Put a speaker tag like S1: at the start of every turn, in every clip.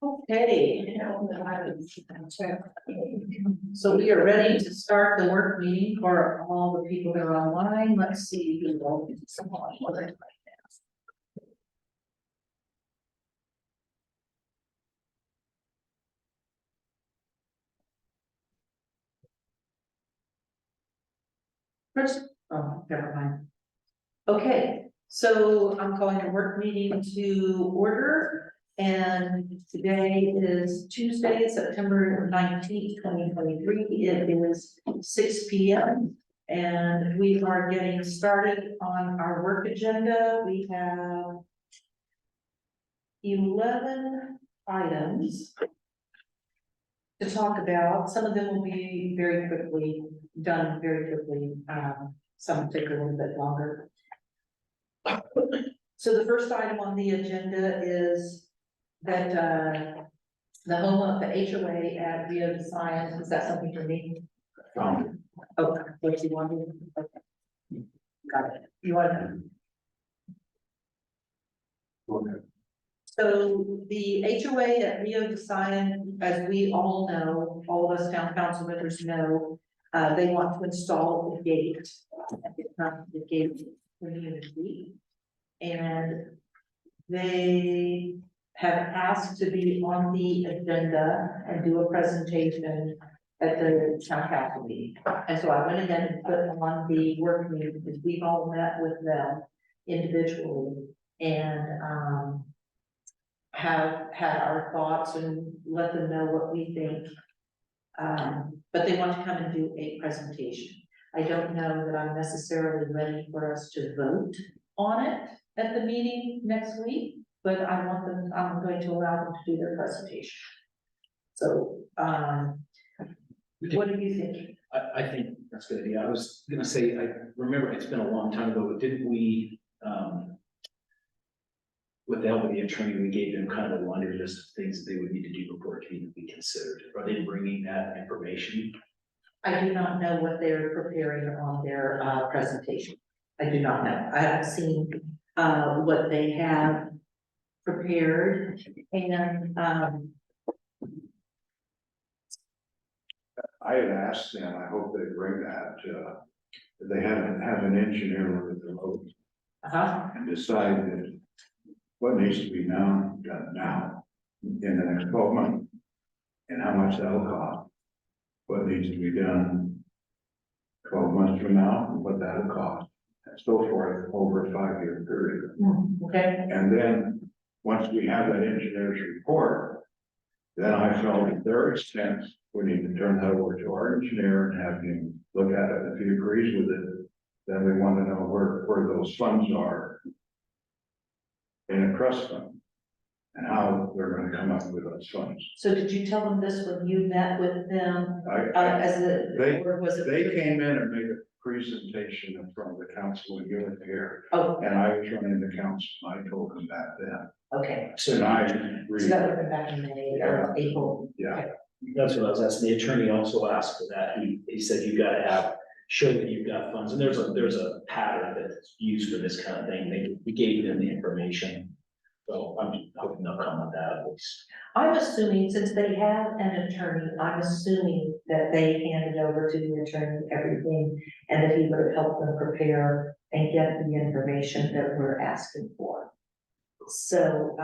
S1: Okay. So we are ready to start the work meeting for all the people that are online. Let's see who will be someone. First, oh, never mind. Okay, so I'm calling a work meeting to order. And today is Tuesday, September 19th, 2023. It is 6 p.m. And we are getting started on our work agenda. We have 11 items to talk about. Some of them will be very quickly done, very quickly. Some take a little bit longer. So the first item on the agenda is that the home of the HOA at Rio de Science. Is that something for me? Oh, what do you want me to? Okay. Got it. You want to?
S2: Okay.
S1: So the HOA at Rio de Science, as we all know, all of us town council members know, they want to install the gate. The gate community. And they have asked to be on the agenda and do a presentation at the town council meeting. And so I went ahead and put on the work meeting because we've all met with them individually and have had our thoughts and let them know what we think. But they want to come and do a presentation. I don't know that I'm necessarily ready for us to vote on it at the meeting next week, but I'm going to allow them to do their presentation. So, what do you think?
S2: I think that's a good idea. I was gonna say, I remember it's been a long time ago, but didn't we, with the help of the attorney, we gave them kind of a laundry list of things that they would need to do before it can even be considered. Are they bringing that information?
S1: I do not know what they're preparing on their presentation. I do not know. I haven't seen what they have prepared and
S3: I had asked them, I hope they bring that, they haven't had an engineer look at the road and decide that what needs to be done now in the next 12 months and how much that'll cost. What needs to be done 12 months from now and what that'll cost and so forth over a 5-year period.
S1: okay.
S3: And then once we have that engineer's report, then I felt at their expense, we need to turn that over to our engineer and have him look at it. If he agrees with it, then we want to know where those funds are in a trust fund and how they're going to come up with those funds.
S1: So did you tell them this when you met with them or was it?
S3: They came in and made a presentation in front of the council and given it here.
S1: Oh,
S3: And I was running the council. I told them that then.
S1: okay.
S3: And I
S1: So
S3: agreed.
S1: that would have been back in May or April.
S3: Yeah.
S2: That's what I was asking. The attorney also asked for that. He said you gotta show that you've got funds, and there's a pattern that's used for this kind of thing. We gave them the information. So I'm hoping they'll come on that at least.
S1: I'm assuming, since they have an attorney, I'm assuming that they handed over to the attorney everything and that he would have helped them prepare and get the information that we're asking for. So,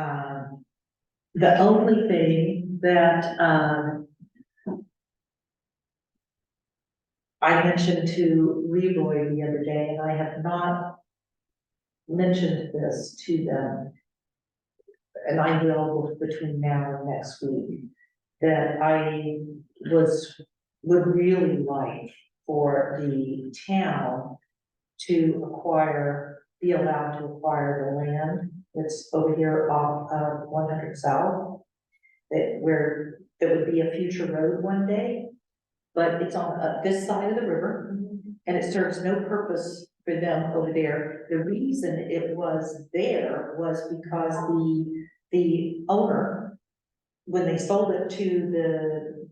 S1: the only thing that, I mentioned to Leroy the other day, and I have not mentioned this to them, and I will between now and next week, that I would really like for the town to be allowed to acquire the land that's over here off of 100 South, that would be a future road one day, but it's on this side of the river, and it serves no purpose for them over there. The reason it was there was because the owner, when they sold it to the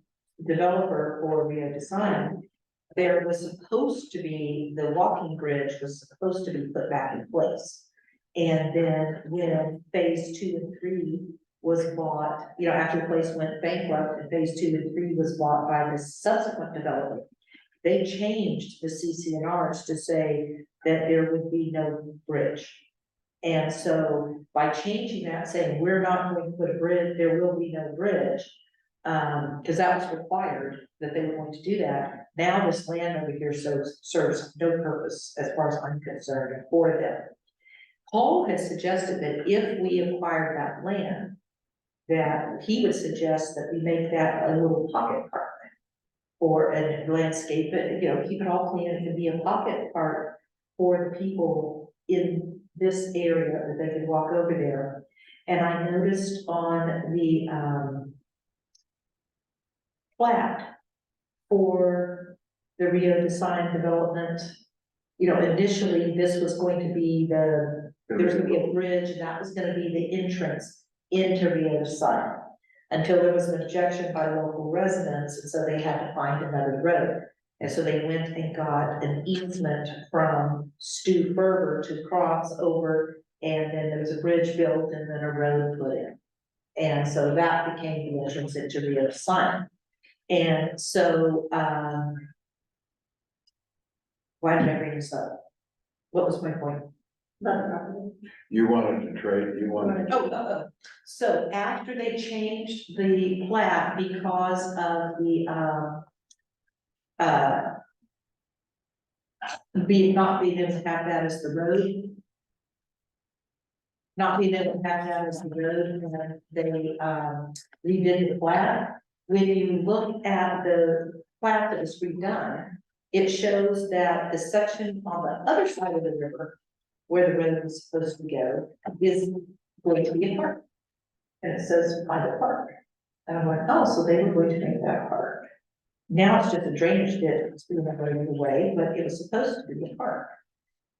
S1: developer for Rio de Science, there was supposed to be, the walking bridge was supposed to be put back in place. And then when phase 2 and 3 was bought, you know, after the place went bankrupt and phase 2 and 3 was bought by the subsequent developer. They changed the CCNRs to say that there would be no bridge. And so by changing that, saying we're not going to put a bridge, there will be no bridge. Because that was required that they were going to do that. Now this land over here serves no purpose as far as I'm concerned for them. Paul has suggested that if we acquire that land, that he would suggest that we make that a little pocket park. Or a landscape it, you know, keep it all clean, it can be a pocket park for the people in this area that they can walk over there. And I noticed on the plat for the Rio de Sign development, you know, initially this was going to be there was gonna be a bridge, and that was gonna be the entrance into Rio de Sign. Until there was an objection by local residents, and so they had to find another road. And so they went and got an easement from Stu Ferber to cross over, and then there was a bridge built and then a road put in. And so that became the entrance into Rio de Sign. And so, why did I bring this up? What was my point?
S3: You wanted to trade, you wanted.
S1: So after they changed the plat because of the, not being able to have that as the road. Not being able to have that as the road, and they, redid the plat. When you look at the plat that was redone, it shows that the section on the other side of the river, where the road is supposed to go, is going to be a park. And it says private park. And I'm like, oh, so they were going to make that park. Now it's just a drainage ditch, it's being eroded away, but it was supposed to be a park.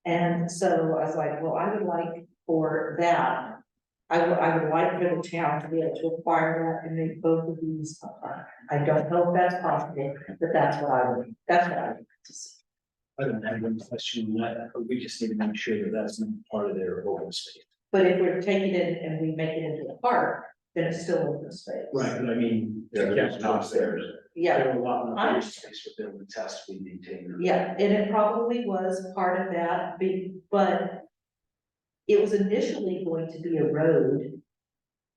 S1: And so I was like, well, I would like for that, I would like for the town to be able to acquire that and make both of these a park. I don't know if that's possible, but that's what I would see.
S2: I don't have one question on that, but we just need to make sure that that's not part of their open space.
S1: But if we're taking it and we make it into a park, then it's still open space.
S2: Right, but I mean,
S3: It's not theirs.
S1: Yeah,
S2: there are a lot more open space for buildings has to be maintained.
S1: yeah, and it probably was part of that, but it was initially going to be a road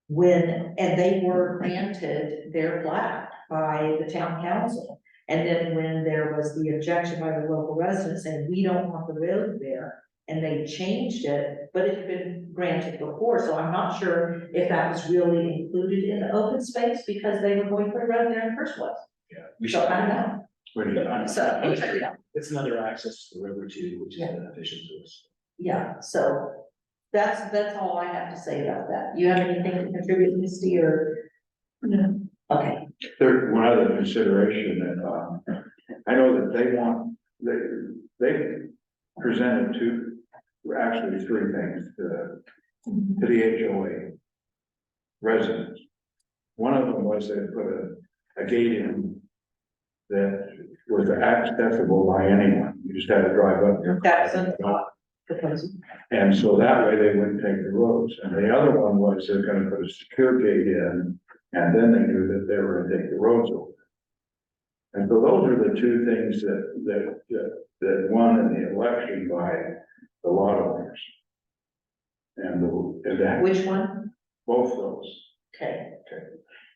S1: and they were granted their plat by the town council. And then when there was the objection by the local residents saying, we don't want the road there, and they changed it, but it had been granted before, so I'm not sure if that was really included in the open space because they were going to put a road there in the first place.
S2: Yeah, we
S1: So
S2: should,
S1: I don't know.
S3: What do you-
S1: So, yeah.
S2: it's another access to the river too, which is
S1: Yeah.
S2: beneficial to us.
S1: Yeah, so that's all I have to say about that. You have anything to contribute, Misty, or? No. Okay,
S3: There's one other consideration that, I know that they want, they presented actually three things to the HOA residents. One of them was they put a gate in that was accessible by anyone, you just had to drive up there.
S1: that's a proposal.
S3: And so that way they wouldn't take the roads, and the other one was they're gonna put a secure gate in, and then they knew that they were gonna take the roads over. And so those are the two things that won in the election by the lot owners. And that,
S1: Which one?
S3: both those.
S1: Okay,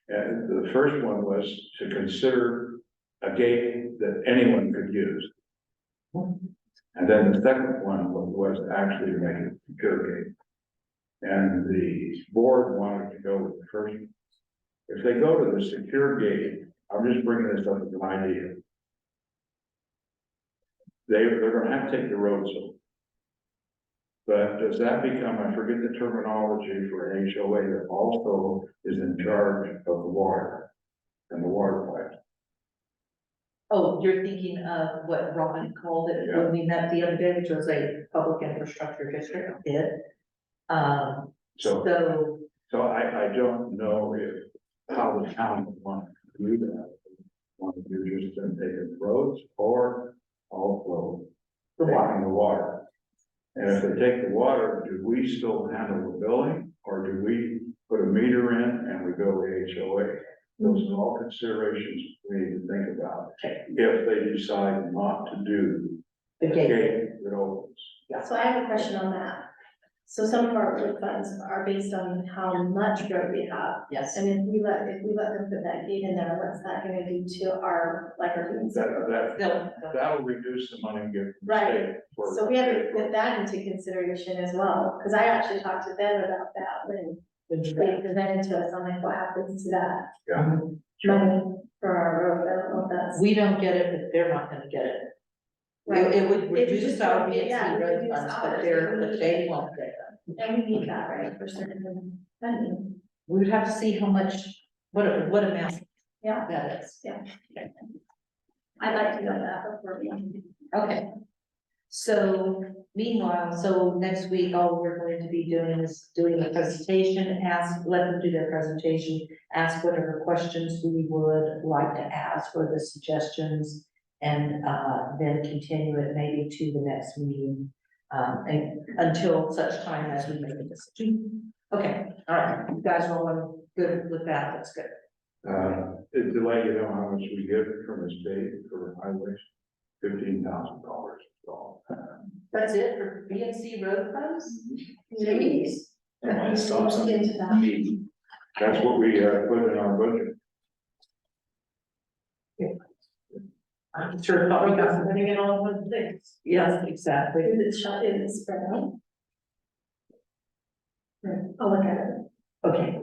S3: And the first one was to consider a gate that anyone could use. And then the second one was actually to make it a secure gate. And the board wanted to go with the first. If they go to the secure gate, I'm just bringing this up as an idea. They're gonna have to take the roads over. But does that become, I forget the terminology for an HOA that also is in charge of the water and the water pipes?
S1: oh, you're thinking of what Ron called it
S3: Yeah.
S1: when we met the other day, which was a public infrastructure district bid.
S3: So
S1: So,
S3: I don't know how the town would want to do that. Want to do just them taking the roads or also
S1: the water,
S3: taking the water. And if they take the water, do we still handle the billing or do we put a meter in and we build the HOA. Those are all considerations we need to think about.
S1: Okay.
S3: If they decide not to do
S1: The
S3: the
S1: gate.
S3: gate that opens.
S4: So I have a question on that. So some of our road funds are based on how much road we have.
S1: Yes.
S4: And if we let them put that gate in there, what's that gonna do to our, like our means?
S3: That'll reduce the money we get from the
S4: Right.
S3: state. for-
S4: So we have to put that into consideration as well, because I actually talked to them about that when they presented to us, I'm like, what happens to that
S3: Yeah.
S4: money for our road? I don't know if that's.
S1: We don't get it, but they're not gonna get it.
S4: Right.
S1: It would
S4: It
S1: reduce
S4: just
S1: our
S4: would be- yeah,
S1: VNC
S4: it would
S1: road
S4: reduce
S1: funds, but
S4: ours,
S1: but they won't get them.
S4: And we need that, right, for certain funding.
S1: We would have to see how much, what amount
S4: Yeah,
S1: that is.
S4: I'd like to know that before we.
S1: Okay. So meanwhile, so next week, all we're going to be doing is doing a presentation, let them do their presentation, ask whatever questions we would like to ask or the suggestions. And then continue it maybe to the next meeting, and until such time as we make a decision. Okay, all right, you guys are all good with that, that's good.
S3: To let you know how much we get from the state for highways, $15,000.
S1: That's it for BNC road funds?
S4: Jeez.
S2: It stops on
S4: Into that.
S2: me.
S3: That's what we put in our budget.
S1: I'm sure probably got some.
S4: Putting it all in one place.
S1: Yes, exactly.
S4: Is it shut, is it spread out? I'll look at it.
S1: Okay.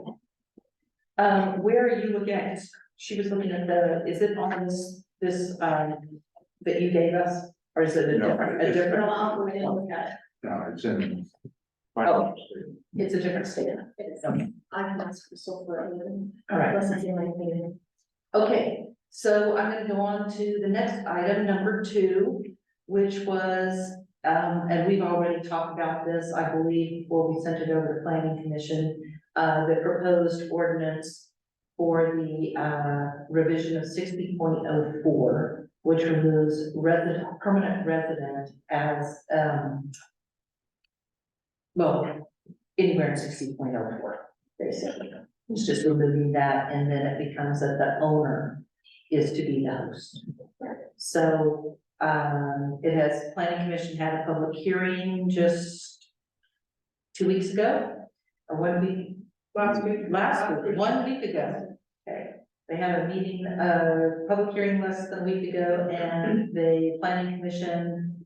S1: Where are you looking at? 'Cause she was looking at is it on this, that you gave us? Or is it a
S3: No,
S1: different,
S3: it's-
S4: No, I'll go in and look at it.
S3: No, it's in.
S1: Oh. It's a different statement.
S4: It's,
S1: Okay.
S4: I can ask for sulfur even.
S1: All right.
S4: Unless it's in my opinion.
S1: Okay, so I'm gonna go on to the next item, number 2, which was, and we've already talked about this, I believe, before we sent it over to planning commission. The proposed ordinance for the, revision of 60.04, which removes permanent resident as, well, anywhere in 60.04, basically. It's just removing that, and then it becomes that the owner is to be the host. So, planning commission had a public hearing just 2 weeks ago, or 1 week. Last week, 1 week ago. Okay, they had a meeting, public hearing less than a week ago, and the planning commission.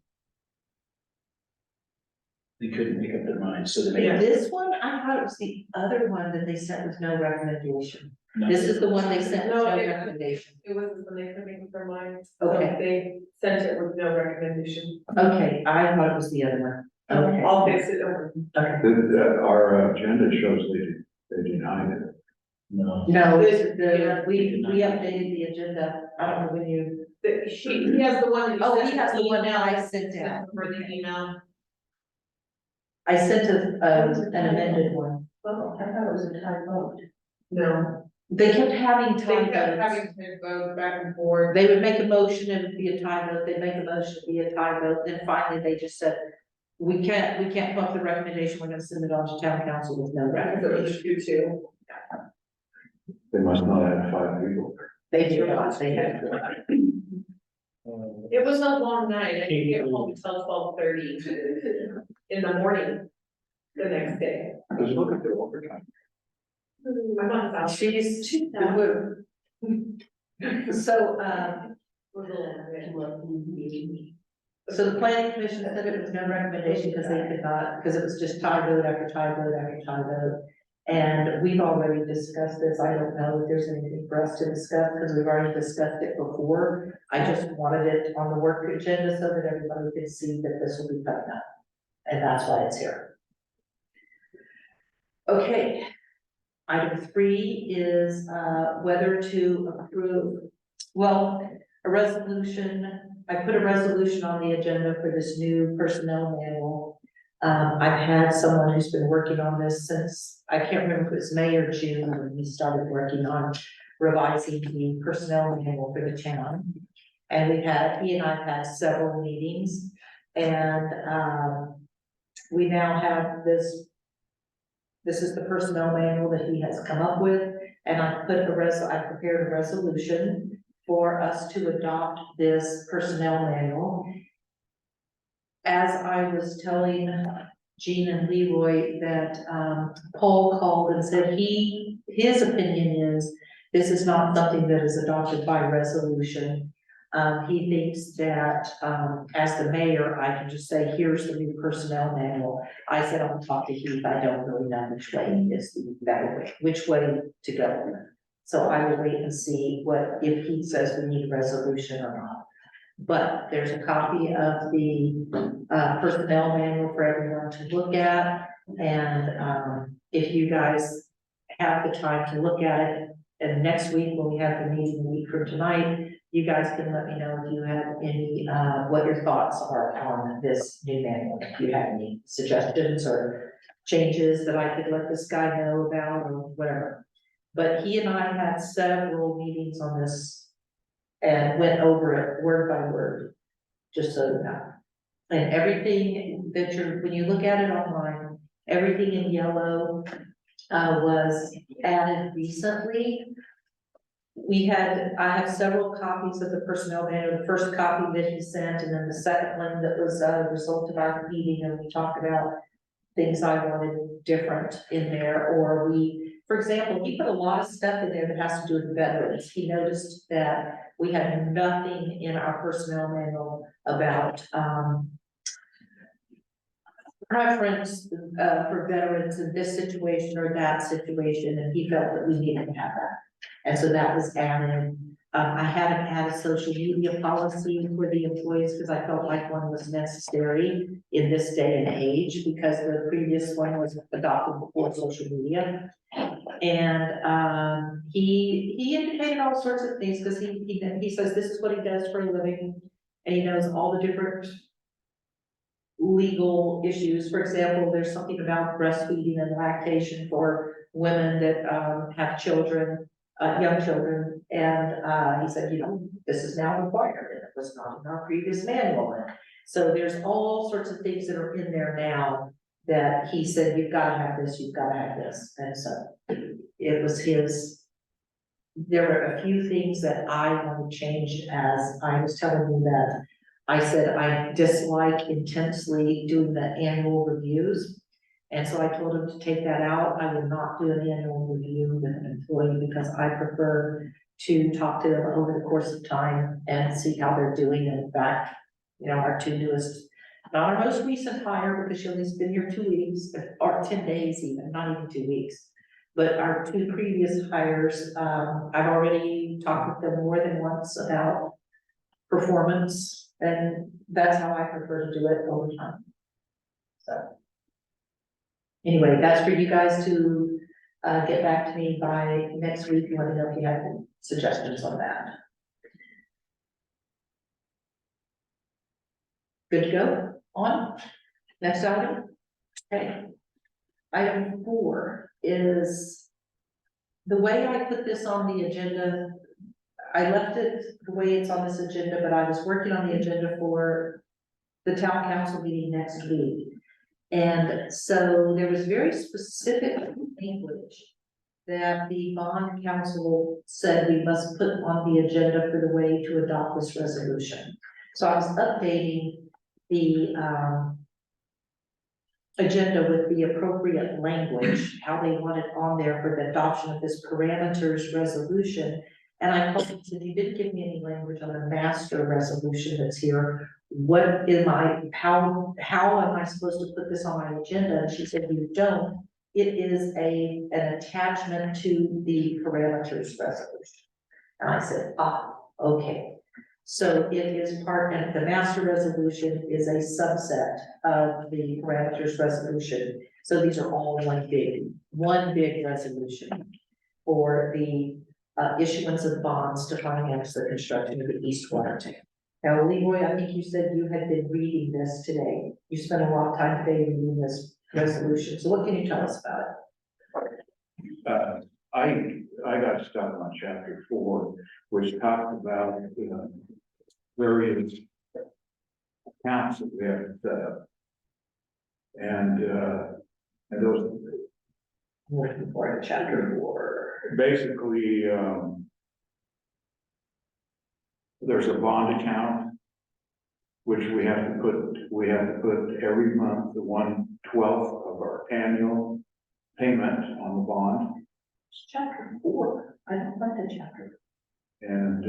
S2: They couldn't make up their minds, so they made.
S1: This one, I thought it was the other one that they sent with no recommendation.
S2: No.
S1: This is the one they sent with no
S5: No, it-
S1: recommendation.
S5: It wasn't when they coming for mine.
S1: Okay.
S5: They sent it with no recommendation.
S1: Okay, I thought it was the other one. Okay.
S5: I'll fix it over.
S1: Okay.
S3: Our agenda shows they denied it.
S2: No.
S1: No,
S5: Yeah.
S1: we updated the agenda. I don't know when you.
S5: He has the one that you
S1: Oh,
S5: sent.
S1: he has the one
S5: email.
S1: I sent out.
S5: For the email.
S1: I sent an amended one.
S4: Well, I thought it was a tie vote.
S5: No.
S1: They kept having
S5: They
S1: tie
S5: kept
S1: votes.
S5: having to go back and forth.
S1: They would make a motion and it'd be a tie vote. They'd make a motion, it'd be a tie vote. Then finally they just said, we can't come up with a recommendation. We're gonna send it on to town council with no
S5: Because it was
S1: recommendation.
S5: just you two.
S3: They must not have 5 people.
S1: They did not, they had.
S5: It was a long night. I didn't get home until 12:30 in the morning the next day.
S3: Just look at the overtime.
S5: I'm on South.
S1: She's. So, so the planning commission said it was no recommendation because they could not, because it was just tie vote after tie vote after tie vote. And we've already discussed this. I don't know if there's anything for us to discuss because we've already discussed it before. I just wanted it on the work agenda so that everybody could see that this will be coming up. And that's why it's here. Okay. Item 3 is whether to approve, well, a resolution. I put a resolution on the agenda for this new personnel manual. I've had someone who's been working on this since, I can't remember if it was May or June when we started working on revising the personnel manual for the town. And he and I have had several meetings, and we now have this This is the personnel manual that he has come up with, and I prepared a resolution for us to adopt this personnel manual. As I was telling Jean and Leroy that, Paul called and said his opinion is this is not something that is adopted by resolution. He thinks that, as the mayor, I can just say, here's the new personnel manual. I said, I'll talk to Heath, I don't really know which way is the better way, which way to go. So I will wait and see if he says we need a resolution or not. But there's a copy of the, personnel manual for everyone to look at. And, if you guys have the time to look at it, and next week when we have the meeting, a week from tonight, you guys can let me know if you have any, what your thoughts are on this new manual. If you have any suggestions or changes that I could let this guy know about or whatever. But he and I had several meetings on this and went over it word by word, just so you know. And everything that when you look at it online, everything in yellow was added recently. I have several copies of the personnel manual, the first copy that he sent, and then the second one that was a result of our meeting, and we talked about things I wanted different in there, or for example, he put a lot of stuff in there that has to do with veterans. He noticed that we had nothing in our personnel manual about, preference, for veterans in this situation or that situation, and he felt that we needed to have that. And so that was added. I hadn't had a social media policy for the employees because I felt like one was necessary in this day and age, because the previous one was adopted before social media. And he indicated all sorts of things, because he says this is what he does for a living, and he knows all the different legal issues. For example, there's something about breastfeeding and lactation for women that have children, young children, and he said, this is now required, and it was not in our previous manual. And so there's all sorts of things that are in there now that he said, you've got to have this, you've got to have this. And so it was there were a few things that I wanted changed, as I was telling you that I said I dislike intensely doing the annual reviews. And so I told him to take that out. I will not do an annual review with an employee, because I prefer to talk to them over the course of time and see how they're doing. And in fact, our two newest, not our most recent hire, because she only's been here 2 weeks, or 10 days even, not even 2 weeks. But our two previous hires, I've already talked with them more than once about performance, and that's how I prefer to do it over time. So anyway, that's for you guys to get back to me by next week and let me know if you have any suggestions on that. Good to go on. Next item. Okay. Item 4 is the way I put this on the agenda. I left it the way it's on this agenda, but I was working on the agenda for the town council meeting next week. And so there was very specific language that the bond council said we must put on the agenda for the way to adopt this resolution. So I was updating the agenda with the appropriate language, how they want it on there for the adoption of this parameters resolution. And I called and said, you didn't give me any language on a master resolution that's here. How am I supposed to put this on my agenda? And she said, you don't. It is an attachment to the parameters resolution. And I said, okay. So it is part, and the master resolution is a subset of the parameters resolution. So these are all one big resolution for the issuance of bonds to finance the construction of the East Water Tank. Now, Leroy, I think you said you had been reading this today. You spent a lot of time today reading this resolution. So what can you tell us about it?
S3: I got stuck on chapter 4, which talked about various accounts that we have to set up. And those,
S1: Looking for a chapter 4.
S3: Basically, there's a bond account, which we have to put every month, the 1/12 of our annual payment on the bond.
S1: It's chapter 4. I don't find a chapter.
S3: And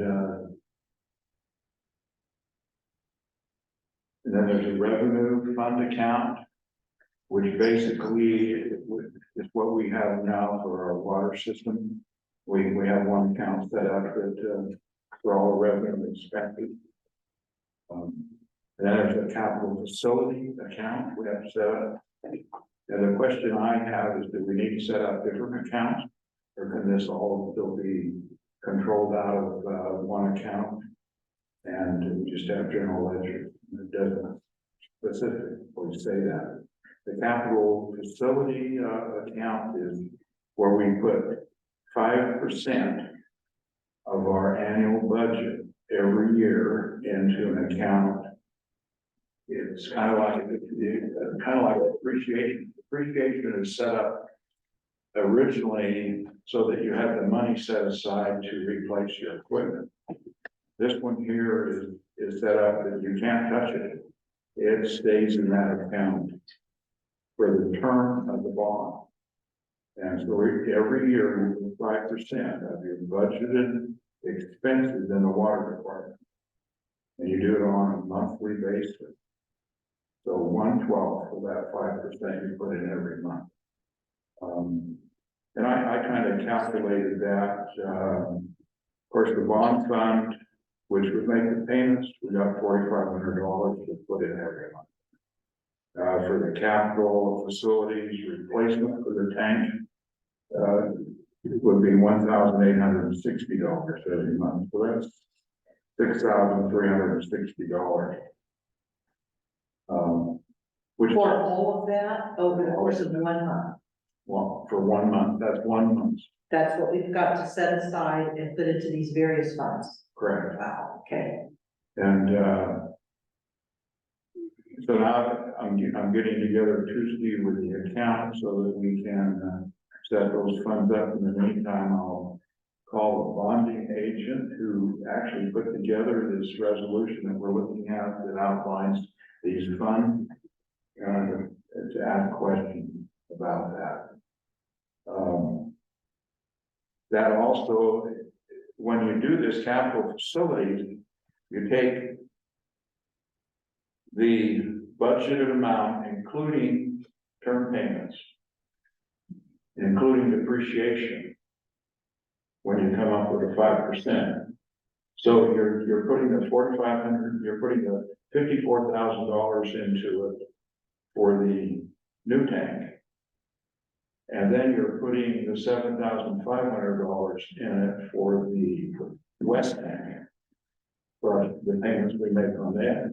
S3: then there's a revenue fund account, which basically is what we have now for our water system. We have one account set up that, for all revenue expenses. And then there's a capital facility account we have to set up. And the question I have is, do we need to set up different accounts? Or can this all still be controlled out of one account? And we just have general ledger, it doesn't specifically say that. The capital facility account is where we put 5% of our annual budget every year into an account. It's kind of like appreciation. Appreciation is set up originally so that you have the money set aside to replace your equipment. This one here is set up that you can't touch it. It stays in that account for the term of the bond. And so every year, 5% of your budgeted expenses in the water department. And you do it on a monthly basis. So 1/12 of that 5% you put in every month. And I kind of calculated that, of course, the bond fund, which would make the payments, we got $4,500 to put in every month. For the capital facilities replacement for the tank, it would be $1,860 every month, so that's $6,360. Which,
S1: For all of that over the course of 1 month.
S3: well, for 1 month, that's 1 month,
S1: That's what we've got to set aside and put into these various funds.
S3: correct?
S1: Wow, okay.
S3: And, so now I'm getting together Tuesday with the account so that we can, set those funds up. In the meantime, I'll call a bonding agent who actually put together this resolution that we're looking at that outlines these funds. To ask questions about that. That also, when you do this capital facilities, you take the budgeted amount, including term payments, including depreciation, when you come up with a 5%. So you're putting the 4,500, you're putting the $54,000 into it for the new tank. And then you're putting the $7,500 in it for the west tank, for the payments we make on that.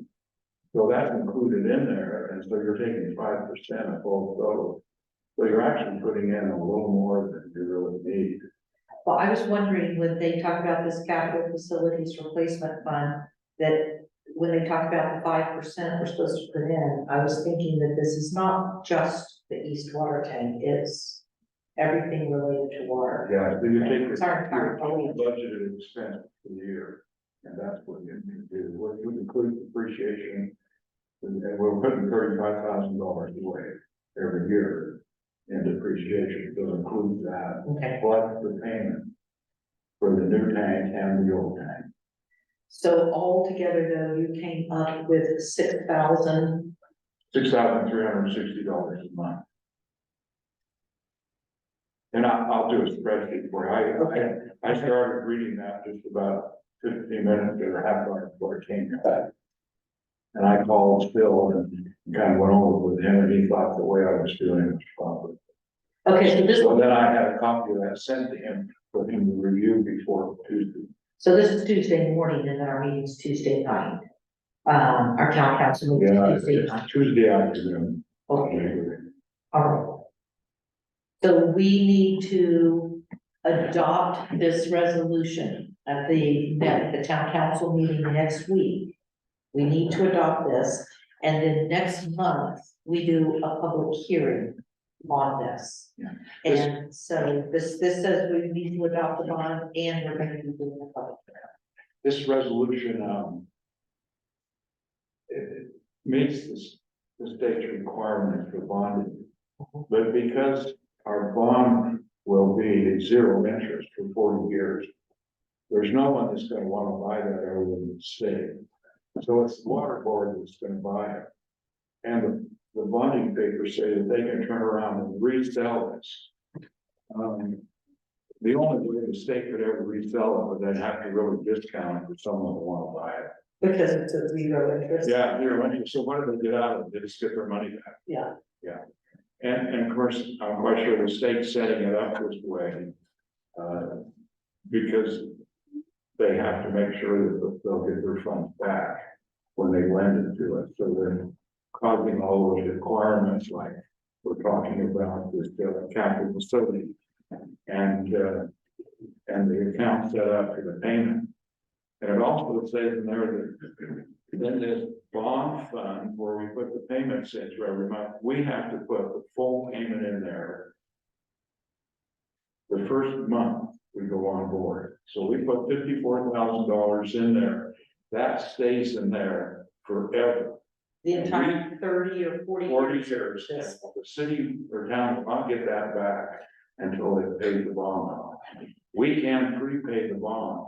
S3: So that's included in there, and so you're taking 5% of both those. So you're actually putting in a little more than you really need.
S1: Well, I was wondering when they talk about this capital facilities replacement fund, that when they talk about the 5% we're supposed to put in, I was thinking that this is not just the east water tank, it's everything related to water.
S3: Yeah, so you take
S1: It's our entire
S3: your total budgeted expense for the year, and that's what you can do. What would include depreciation, and we're putting $35,000 away every year in depreciation, so include that.
S1: Okay,
S3: Plus the payment for the new tank and the old tank.
S1: so altogether though, you came up with $6,000.
S3: $6,360 a month. And I'll do a spreadsheet for you. I started reading that just about 15 minutes or a half hour before it came back. And I called Phil and kind of went over with him, and he thought the way I was doing it was proper.
S1: Okay, so this,
S3: So then I had a copy of that sent to him for him to review before Tuesday.
S1: so this is Tuesday morning and then our meeting's Tuesday night. Our town council meeting
S3: Yeah,
S1: is Tuesday night.
S3: it's Tuesday afternoon.
S1: Okay, all right. So we need to adopt this resolution at the town council meeting next week. We need to adopt this, and then next month, we do a public hearing on this.
S3: Yeah.
S1: And so this says we need to adopt the bond and we're going to be doing a public hearing.
S3: This resolution, it meets the state's requirement for bonding. But because our bond will be at zero interest for 40 years, there's no one that's gonna wanna buy that other than the state. So it's the water board that's gonna buy it. And the bonding papers say that they can turn around and resell this. The only way the state could ever resell it, would they'd have to really discount it for someone to wanna buy it.
S1: Because it's a zero interest.
S3: Yeah, zero interest. So what do they get out of it? They just get their money back.
S1: Yeah.
S3: And of course, I'm quite sure the state's setting it up this way. Because they have to make sure that they'll get their funds back when they lend it to us. So they're causing all those requirements like we're talking about this capital facility. And the account set up for the payment. And it also says in there that then this bond fund where we put the payments into every month, we have to put the full payment in there. The first month we go on board. So we put $54,000 in there. That stays in there forever.
S1: The entire 30 or 40
S3: 40
S1: years.
S3: years.
S1: Yes.
S3: The city or town will not get that back until they pay the bond off. We can prepay the bond.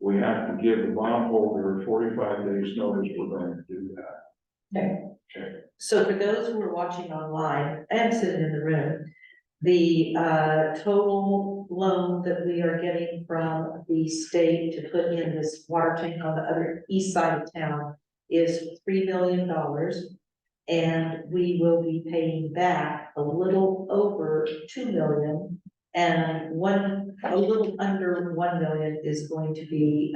S3: We have to give the bondholder 45 days notice we're going to do that.
S1: Okay.
S3: Okay.
S1: So for those who are watching online and sitting in the room, the total loan that we are getting from the state to put in this water tank on the other east side of town is $3 million. And we will be paying back a little over 2 million. And a little under 1 million is going to be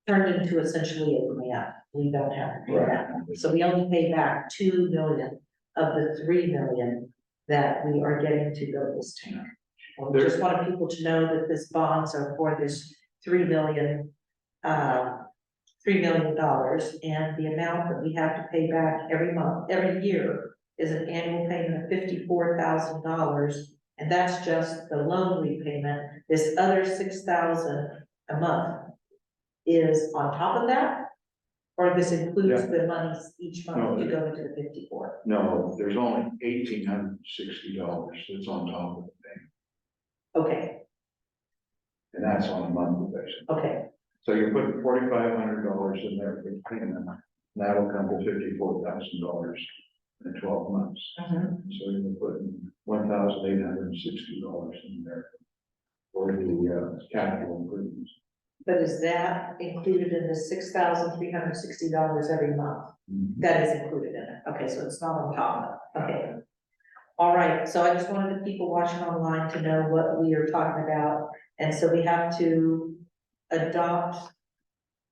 S1: turned into essentially a grant. We don't have to pay that. So we only pay back 2 million of the 3 million that we are getting to build this tank. We just wanted people to know that this bonds are for this $3 million, $3 million, and the amount that we have to pay back every month, every year is an annual payment of $54,000. And that's just the loan repayment. This other $6,000 a month is on top of that? Or this includes the monies each month to go into the 54?
S3: No, there's only $1,860 that's on top of the thing,
S1: Okay,
S3: and that's on a monthly basis.
S1: okay,
S3: So you're putting $4,500 in there for the payment, and that'll come to $54,000 in 12 months. So you're putting $1,860 in there for the capital improvements.
S1: but is that included in the $6,360 every month? That is included in it, okay, so it's not on top of it, okay. All right, so I just wanted the people watching online to know what we are talking about, and so we have to adopt.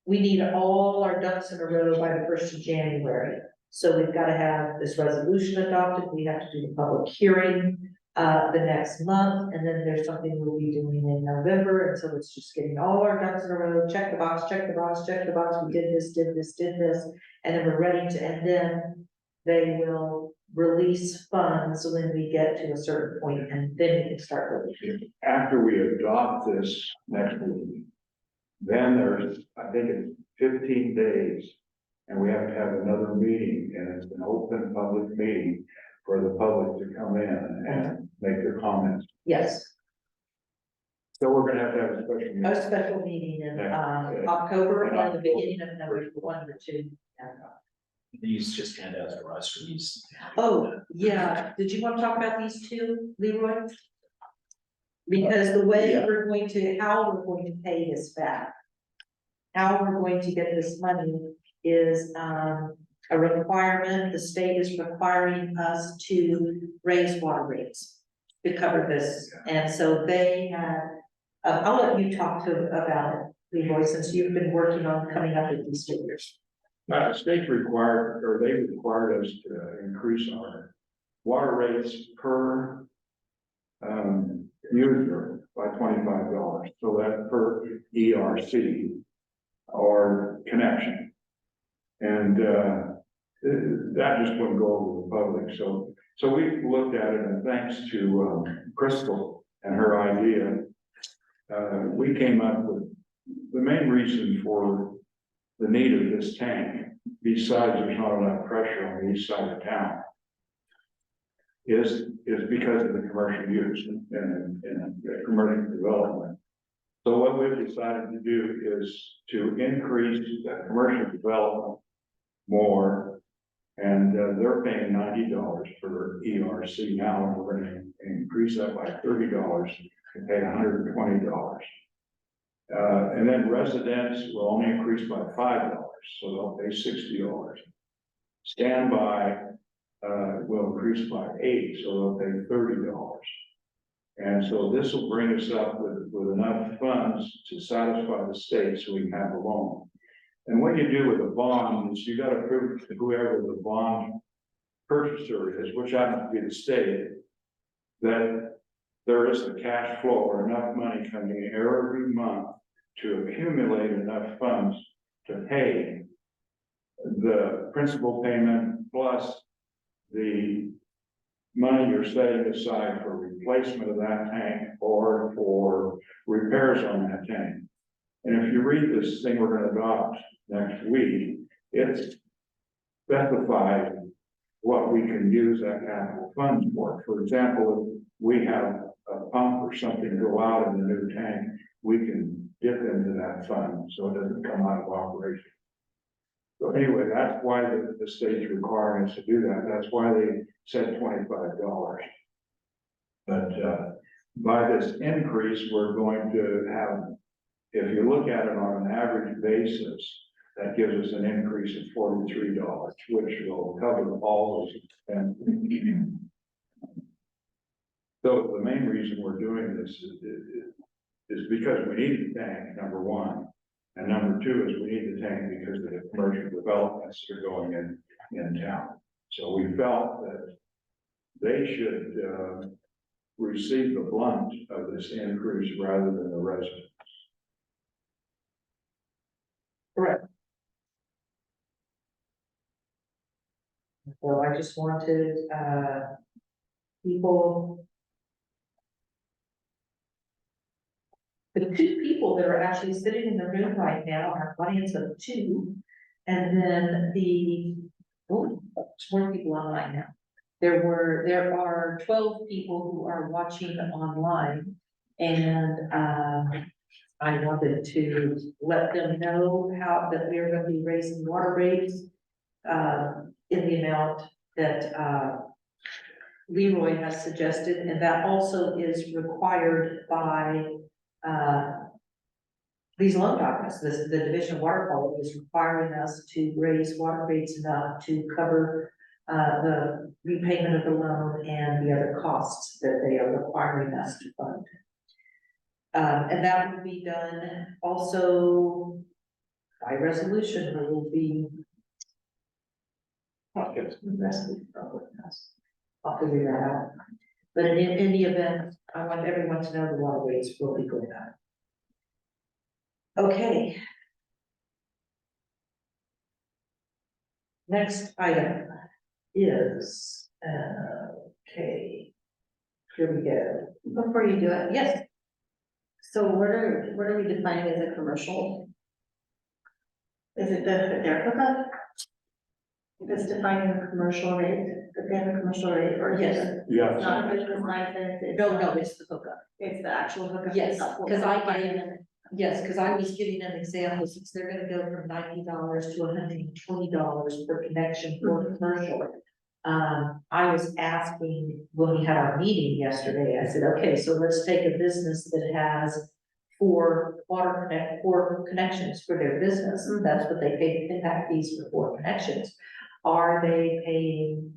S1: We need all our ducks in a row by the 1st of January. So we've got to have this resolution adopted, we have to do the public hearing the next month, and then there's something we'll be doing in November, and so it's just getting all our ducks in a row, check the box, check the box, check the box, we did this, and then we're ready to, and then they will release funds when we get to a certain point, and then we can start releasing.
S3: After we adopt this next week, then there's, I think it's 15 days. And we have to have another meeting, and it's an open public meeting for the public to come in and make their comments.
S1: Yes,
S3: So we're gonna have a special
S1: a
S3: meeting.
S1: special meeting in
S3: Yeah.
S1: October
S3: In
S1: or the beginning of November, 1 or 2.
S2: These just handouts for us for these.
S1: Oh, yeah, did you want to talk about these two, Leroy? Because the way
S2: Yeah.
S1: we're going to, how we're going to pay this back. How we're going to get this money is a requirement, the state is requiring us to raise water rates to cover this, and so they have, I'll let you talk about it, Leroy, since you've been working on coming up with these figures.
S3: The state required, or they required us to increase our water rates per user by $25, so that per ERC or connection. And that just wouldn't go over the public, so So we looked at it, and thanks to Crystal and her idea, we came up with the main reason for the need of this tank, besides there's not enough pressure on the east side of town, is because of the commercial use and the commercial development. So what we've decided to do is to increase the commercial development more. And they're paying $90 for ERC now, and we're gonna increase that by $30 and pay $120. And then residents will only increase by $5, so they'll pay $60. Standby will increase by $8, so they'll pay $30. And so this will bring us up with enough funds to satisfy the state so we can have a loan. And what you do with a bond is you gotta prove to whoever the bond purchaser is, which happens to be the state, that there is the cash flow or enough money coming in every month to accumulate enough funds to pay the principal payment plus the money you're setting aside for replacement of that tank or for repairs on that tank. And if you read this thing we're gonna adopt next week, it's specified what we can use that capital funds for. For example, if we have a pump or something go out in the new tank, we can dip into that fund so it doesn't come out of operation. So anyway, that's why the state's requiring us to do that. That's why they said $25. But by this increase, we're going to have, if you look at it on an average basis, that gives us an increase of $43, which will cover all those expenses. So the main reason we're doing this is because we need the tank, number one. And number two is we need the tank because of the commercial developments that are going in town. So we felt that they should receive the blunt of this increase rather than the residents.
S1: Correct. So I just wanted, people. The two people that are actually sitting in the room right now are an audience of 2. And then there's more people online now. There are 12 people who are watching the and I wanted to let them know that we are going to be raising water rates in the amount that Leroy has suggested, and that also is required by these loan documents. The Division of Water Quality is requiring us to raise water rates enough to cover the repayment of the loan and the other costs that they are requiring us to fund. And that will be done also by resolution. There will be. I'll figure that out. But in the event, I want everyone to know the water rates will be going up. Okay. Next item is, okay, here we go.
S4: Before you do it,
S1: Yes,
S4: so what are we defining as a commercial? Is it their hookup? It's defining the commercial rate, that they have a commercial rate, or
S1: Yes.
S4: it's
S3: Yeah.
S4: not a business license,
S1: no, it's the hookup.
S4: it's the actual hookup.
S1: Yes,
S4: itself.
S1: because I was giving them examples, since they're gonna go from $90 to $120 per connection for commercial. I was asking, when we had our meeting yesterday, I said, okay, so let's take a business that has 4 connections for their business. That's what they pay impact fees for 4 connections. Are they paying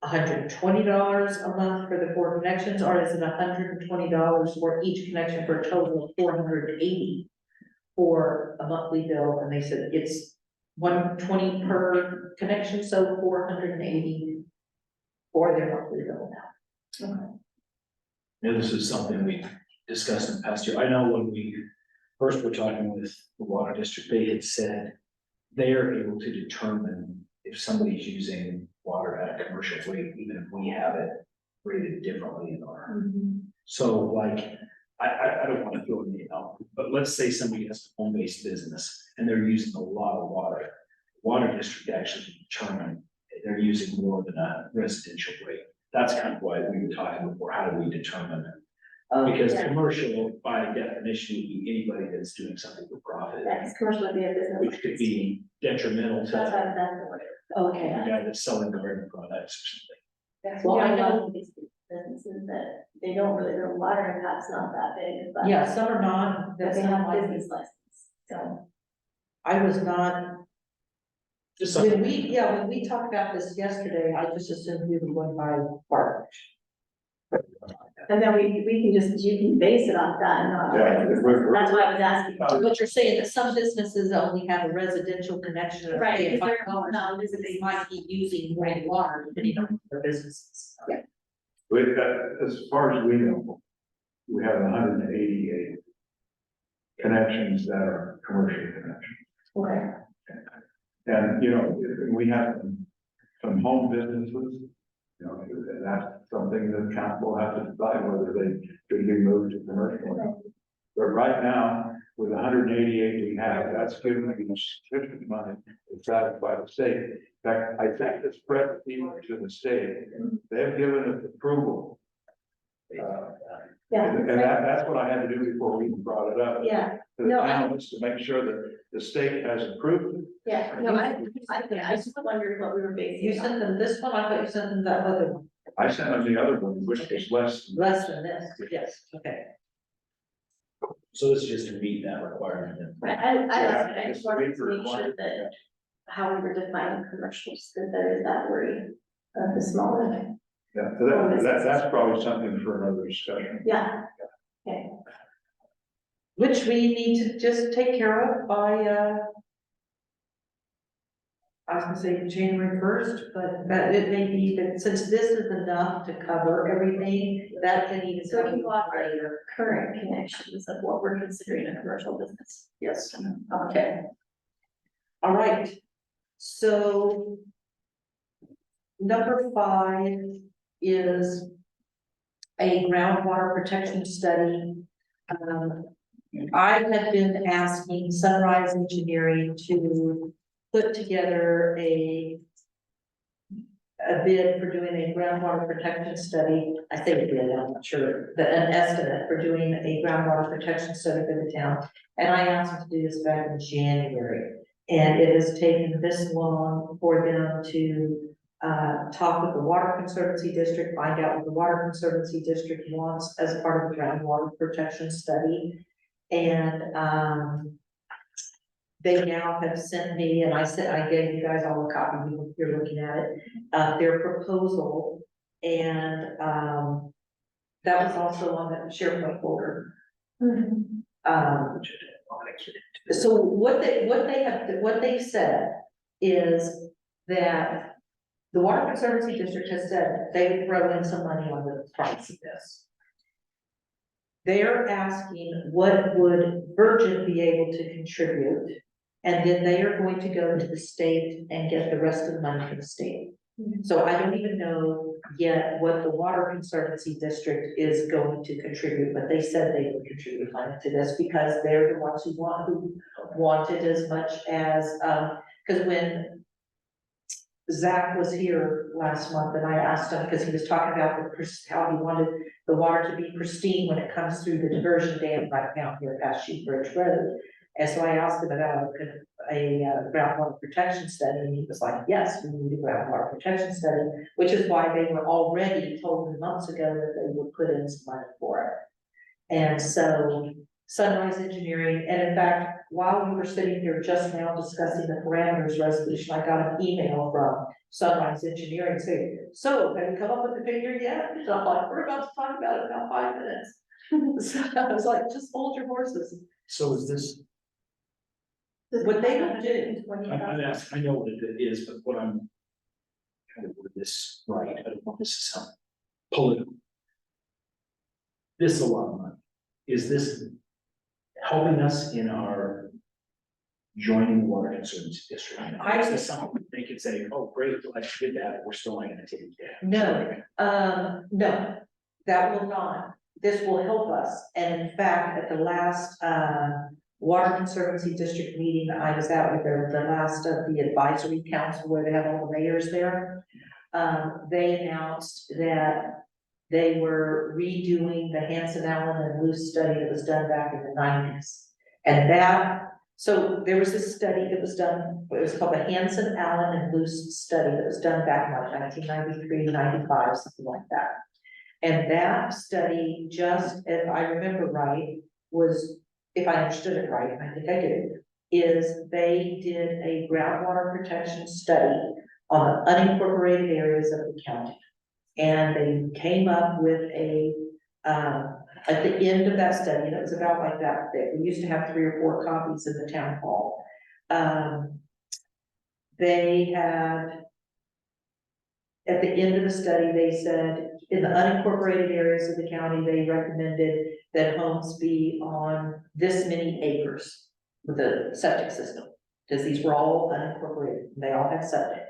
S1: $120 a month for the 4 connections, or is it $120 for each connection for a total of $480 for a monthly bill? And they said it's $120 per connection, so $480 for their monthly bill now.
S2: Yeah, this is something we discussed in the past year. I know when we first were talking with the water district, they had said they are able to determine if somebody's using water at a commercial rate, even if we have it rated differently in our. So like, I don't wanna throw it out, but let's say somebody has a home-based business and they're using a lot of water. Water district actually determine they're using more than a residential rate. That's kind of why we were talking before, how do we determine it? Because commercial, by definition, would be anybody that's doing something for profit,
S4: That's commercial would be a business.
S2: which could be detrimental to
S4: That's
S2: the
S4: why I was asking what it.
S1: Okay.
S2: guy that's selling garden products or something.
S1: Well, I
S4: Yeah,
S1: know-
S4: know these businesses that they don't really, their water impact's not that big, but.
S1: Yeah, some are not,
S4: But
S1: that's
S4: they
S1: not
S4: have
S1: like,
S4: business license, so.
S1: I was not,
S2: Just
S1: when
S2: something.
S1: when we talked about this yesterday, I just assumed we were going by park.
S4: And then we can just, you can base it off that and not.
S3: Yeah, if we're-
S4: That's why I was asking.
S1: But you're saying that some businesses only have a residential connection. and
S4: Right,
S1: pay
S4: because they're
S1: $5,
S4: not
S1: because they might be using more water depending on their businesses. Yeah.
S3: We've got, as far as we know, we have 188 connections that are commercial connections.
S4: Okay.
S3: And, you know, we have some home businesses, you know, and that's something that council will have to decide whether they should be moved to commercial or not. But right now, with 188 we have, that's given us sufficient money to satisfy the state. In fact, I think it's spread even to the state. They've given us approval.
S4: Yeah.
S3: And that's what I had to do before we even brought it up.
S4: Yeah,
S3: To the
S4: No,
S3: town, is to make sure that the state has approved it.
S4: yeah, no, I just wondered what we were basing.
S1: You
S4: it on.
S1: sent them this one, I thought you sent them that other one,
S3: I sent them the other one, which is less.
S1: less than this, yes, okay.
S2: So this is just to meet that requirement. then.
S4: Right, I just wanted to make sure that how we were defining commercials, because there is that worry of the smaller.
S3: Yeah, so that's probably something for another discussion.
S4: Yeah. Okay.
S1: Which we need to just take care of by, I was gonna say January 1st, but that it may be that since this is enough to cover everything, that can even.
S4: So we can go off our current connections of what we're considering a commercial business.
S1: Yes, okay. All right, so. Number 5 is a groundwater protection study. I had been asking Sunrise Engineering to put together a bid for doing a groundwater protection study. I say a bid, I'm not sure, but an estimate for doing a groundwater protection study for the town. And I asked them to do this back in January. And it has taken this long for them to talk with the Water Conservancy District, find out what the Water Conservancy District wants as part of the groundwater protection study. And they now have sent me, and I gave you guys all a copy, you're looking at it, their proposal. And that was also on the SharePoint folder. So what they've said is that the Water Conservancy District has said they would throw in some money on the price of this. They're asking what would Virgin be able to contribute? And then they are going to go to the state and get the rest of the money from the state. So I don't even know yet what the Water Conservancy District is going to contribute, but they said they would contribute money to this because they're the ones who wanted as much as, because when Zach was here last month and I asked him, because he was talking about how he wanted the water to be pristine when it comes through the diversion dam right now here past Sheep Bridge Road. And so I asked him about a groundwater protection study, and he was like, yes, we need a groundwater protection study, which is why they were already told months ago that they would put in some money for it. And so Sunrise Engineering, and in fact, while we were sitting here just now discussing the parameters resolution, I got an email from Sunrise Engineering saying, so have you come up with the figure yet? And I'm like, we're about to talk about it in about 5 minutes. So I was like, just hold your horses.
S2: So is this,
S1: What they would do,
S2: I'm asking, I know what it is, but what I'm kind of with this, right, I don't want this to sound political. This is a lot of money. Is this helping us in our joining Water Conservancy District?
S1: I-
S2: Is this something we think and say, oh, great, I did that, but we're still not gonna take it down.
S1: No, that will not. This will help us. And in fact, at the last, Water Conservancy District meeting that I was at with the last of the advisory council where they have all the mayors there, they announced that they were redoing the Hanson Allen and Luce study that was done back in the 90s. And so there was this study that was done, it was called the Hanson Allen and Luce study that was done back in like 1993, 95, something like that. And that study, just if I remember right, was, if I understood it right, and I think I did, is they did a groundwater protection study on the unincorporated areas of the county. And they came up with at the end of that study, and it was about like that thick, we used to have 3 or 4 copies in the town hall. They had, at the end of the study, they said, in the unincorporated areas of the county, they recommended that homes be on this many acres with a septic system, because these were all unincorporated, they all had septic.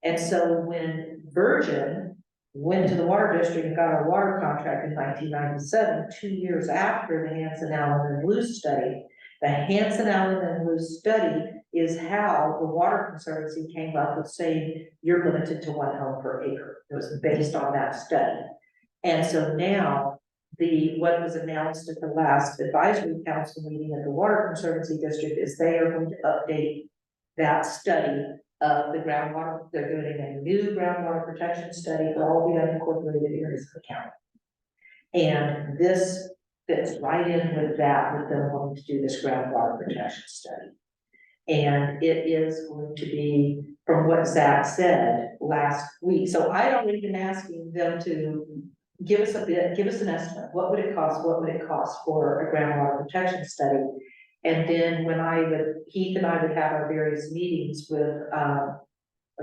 S1: And so when Virgin went to the water district and got our water contract in 1997, 2 years after the Hanson Allen and Luce study, the Hanson Allen and Luce study is how the Water Conservancy came up with saying you're limited to 1 home per acre. It was based on that study. And so now what was announced at the last advisory council meeting at the Water Conservancy District is they are going to update that study of the groundwater. They're doing a new groundwater protection study for all the unincorporated areas of the county. And this fits right in with that, with them wanting to do this groundwater protection study. And it is going to be, from what Zach said last week, so I'd already been asking them to give us an estimate. What would it cost? What would it cost for a groundwater protection study? And then when Heath and I would have our various meetings with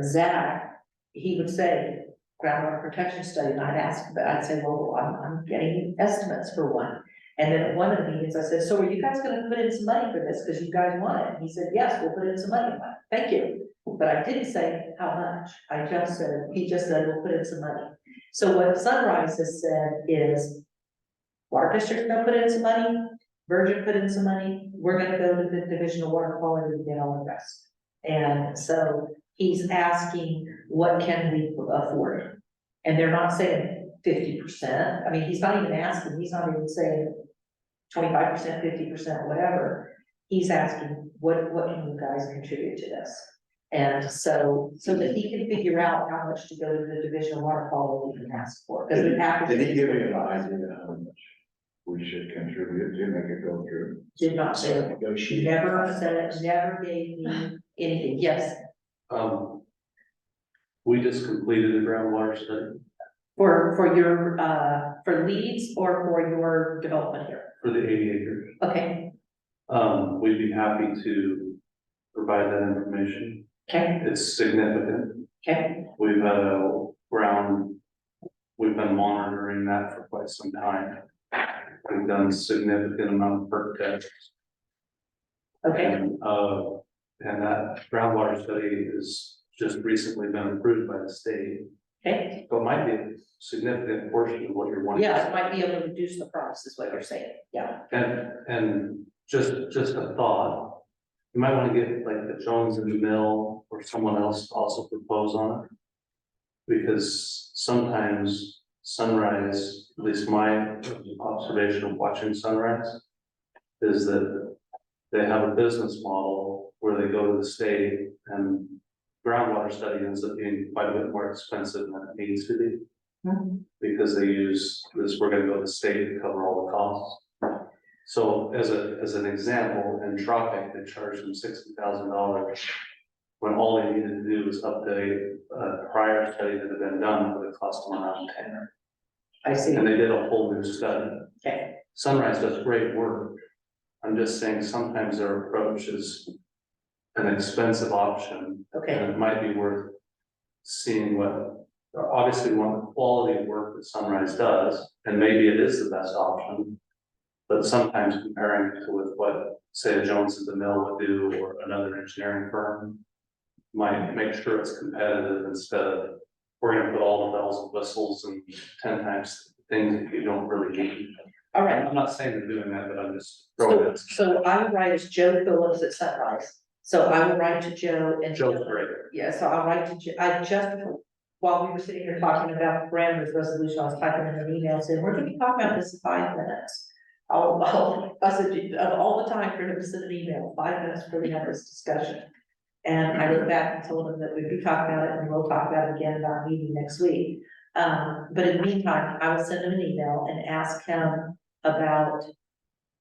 S1: Zach, he would say, groundwater protection study, and I'd say, well, I'm getting estimates for one. And then at one of the meetings, I said, so are you guys gonna put in some money for this, because you guys want it? And he said, yes, we'll put in some money. I'm like, thank you. But I didn't say how much. He just said, we'll put in some money. So what Sunrise has said is, Water District's gonna put in some money, Virgin put in some money, we're gonna go to the Division of Water Quality to get all the rest. And so he's asking, what can we afford? And they're not saying 50%. I mean, he's not even asking, he's not even saying 25%, 50%, whatever. He's asking, what can you guys contribute to this? And so that he can figure out how much to go to the Division of Water Quality and ask for. Because we have to.
S3: Did he give you an idea how much we should contribute to make it go through?
S1: Did not say it.
S2: Negotiate.
S1: Never said, never gave me anything. Yes,
S6: We just completed a groundwater study
S1: for your, for Leeds or for your development here.
S6: for the 80 acres.
S1: Okay,
S6: We'd be happy to provide that information.
S1: okay,
S6: It's significant.
S1: okay,
S6: We've been monitoring that for quite some time. We've done significant amount of perk tests.
S1: okay,
S6: And that groundwater study has just recently been approved by the state.
S1: okay.
S6: So it might be a significant portion of what you're wanting.
S1: Yeah, it might be able to reduce the price is what you're saying. Yeah,
S6: And just a thought, you might want to get like the Jones and the Mill or someone else to also propose on it. Because sometimes Sunrise, at least my observation of watching Sunrise, is that they have a business model where they go to the state and groundwater study ends up being quite a bit more expensive than it needs to be.
S1: Mhm.
S6: Because they use this, we're gonna go to the state to cover all the costs. So as an example, in Tropic, they charged them $60,000. When all they needed to do was update a prior study that had been done, but it cost them around 10.
S1: I see.
S6: And they did a whole new study.
S1: Okay,
S6: Sunrise does great work. I'm just saying sometimes their approach is an expensive option.
S1: okay,
S6: And it might be worth seeing obviously we want the quality of work that Sunrise does, and maybe it is the best option. But sometimes comparing it with what, say, a Jones and the Mill would do, or another engineering firm, might make sure it's competitive instead of, we're gonna put all the bells and whistles and 10 times things that you don't really need.
S1: All right,
S6: I'm not saying they're doing that, but I'm just throwing it.
S1: so I would write as Joe Phillips at Sunrise. So I will write to Joe and.
S6: Joe's great.
S1: Yeah, so I'll write to, I just, while we were sitting here talking about the parameters resolution, I was typing in an email saying, we're gonna be talking about this in 5 minutes. I said, of all the time for him to send an email, 5 minutes for the have this discussion. And I wrote back and told him that we'd be talking about it and we'll talk about it again at our meeting next week. But in the meantime, I will send him an email and ask him about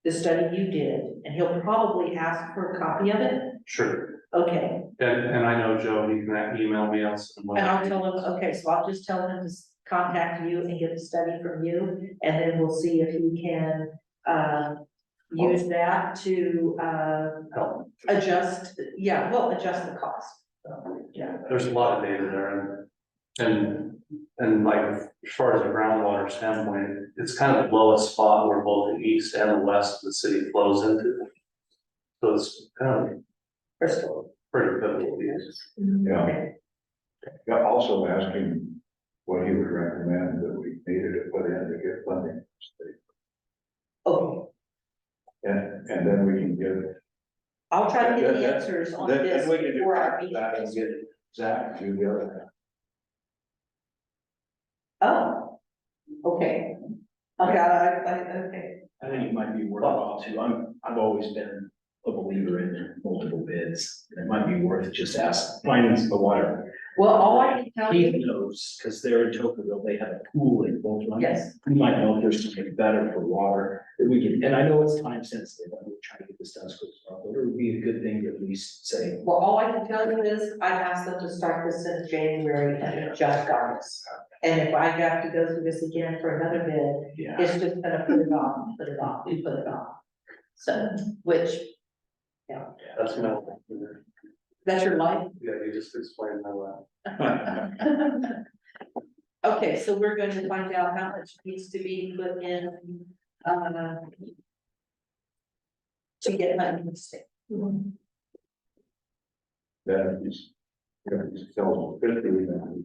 S1: the study you did, and he'll probably ask for a copy of it.
S6: Sure.
S1: Okay,
S6: And I know Joe, he can email me else.
S1: and I'll tell him, okay, so I'll just tell him to contact you and get the study from you, and then we'll see if he can, use that to,
S6: Help.
S1: adjust, yeah, well, adjust the cost. So, yeah,
S6: There's a lot of data there and like, as far as the groundwater standpoint, it's kind of the lowest spot where both the east and the west of the city flows into. So it's kind of
S1: Crystal.
S6: pretty pivotal to use.
S3: Yeah,
S1: Okay.
S3: yeah, also asking what he would recommend that we needed to put in to get funding.
S1: Okay,
S3: And then we can get.
S1: I'll try to get the
S3: Then-
S1: answers on
S3: then
S1: this
S3: we can do
S1: before our meeting.
S3: that and get Zach to do the other half.
S1: Oh, okay. Okay, okay.
S2: I think it might be worthwhile too. I've always been a believer in multiple bids. It might be worth just finding the water.
S1: Well, all I can tell
S2: Keith
S1: you,
S2: knows, because they're in Tocqueville, they have a pool in both.
S1: yes,
S2: We might know if there's something better for water that we can, and I know it's time sensitive, and we're trying to get this done as quick as possible, but it would be a good thing to at least say.
S1: well, all I can tell you is I've asked them to start this since January and it just got us. And if I have to go through this again for another bid,
S2: Yeah.
S1: it's just gonna put it off, put it off, put it off. So, which,
S6: That's my.
S1: that's your life?
S6: Yeah, you just explained how that.
S1: Okay, so we're going to find out how much needs to be put in, to get money from the state.
S3: Then he's, you know, he's telling 50 and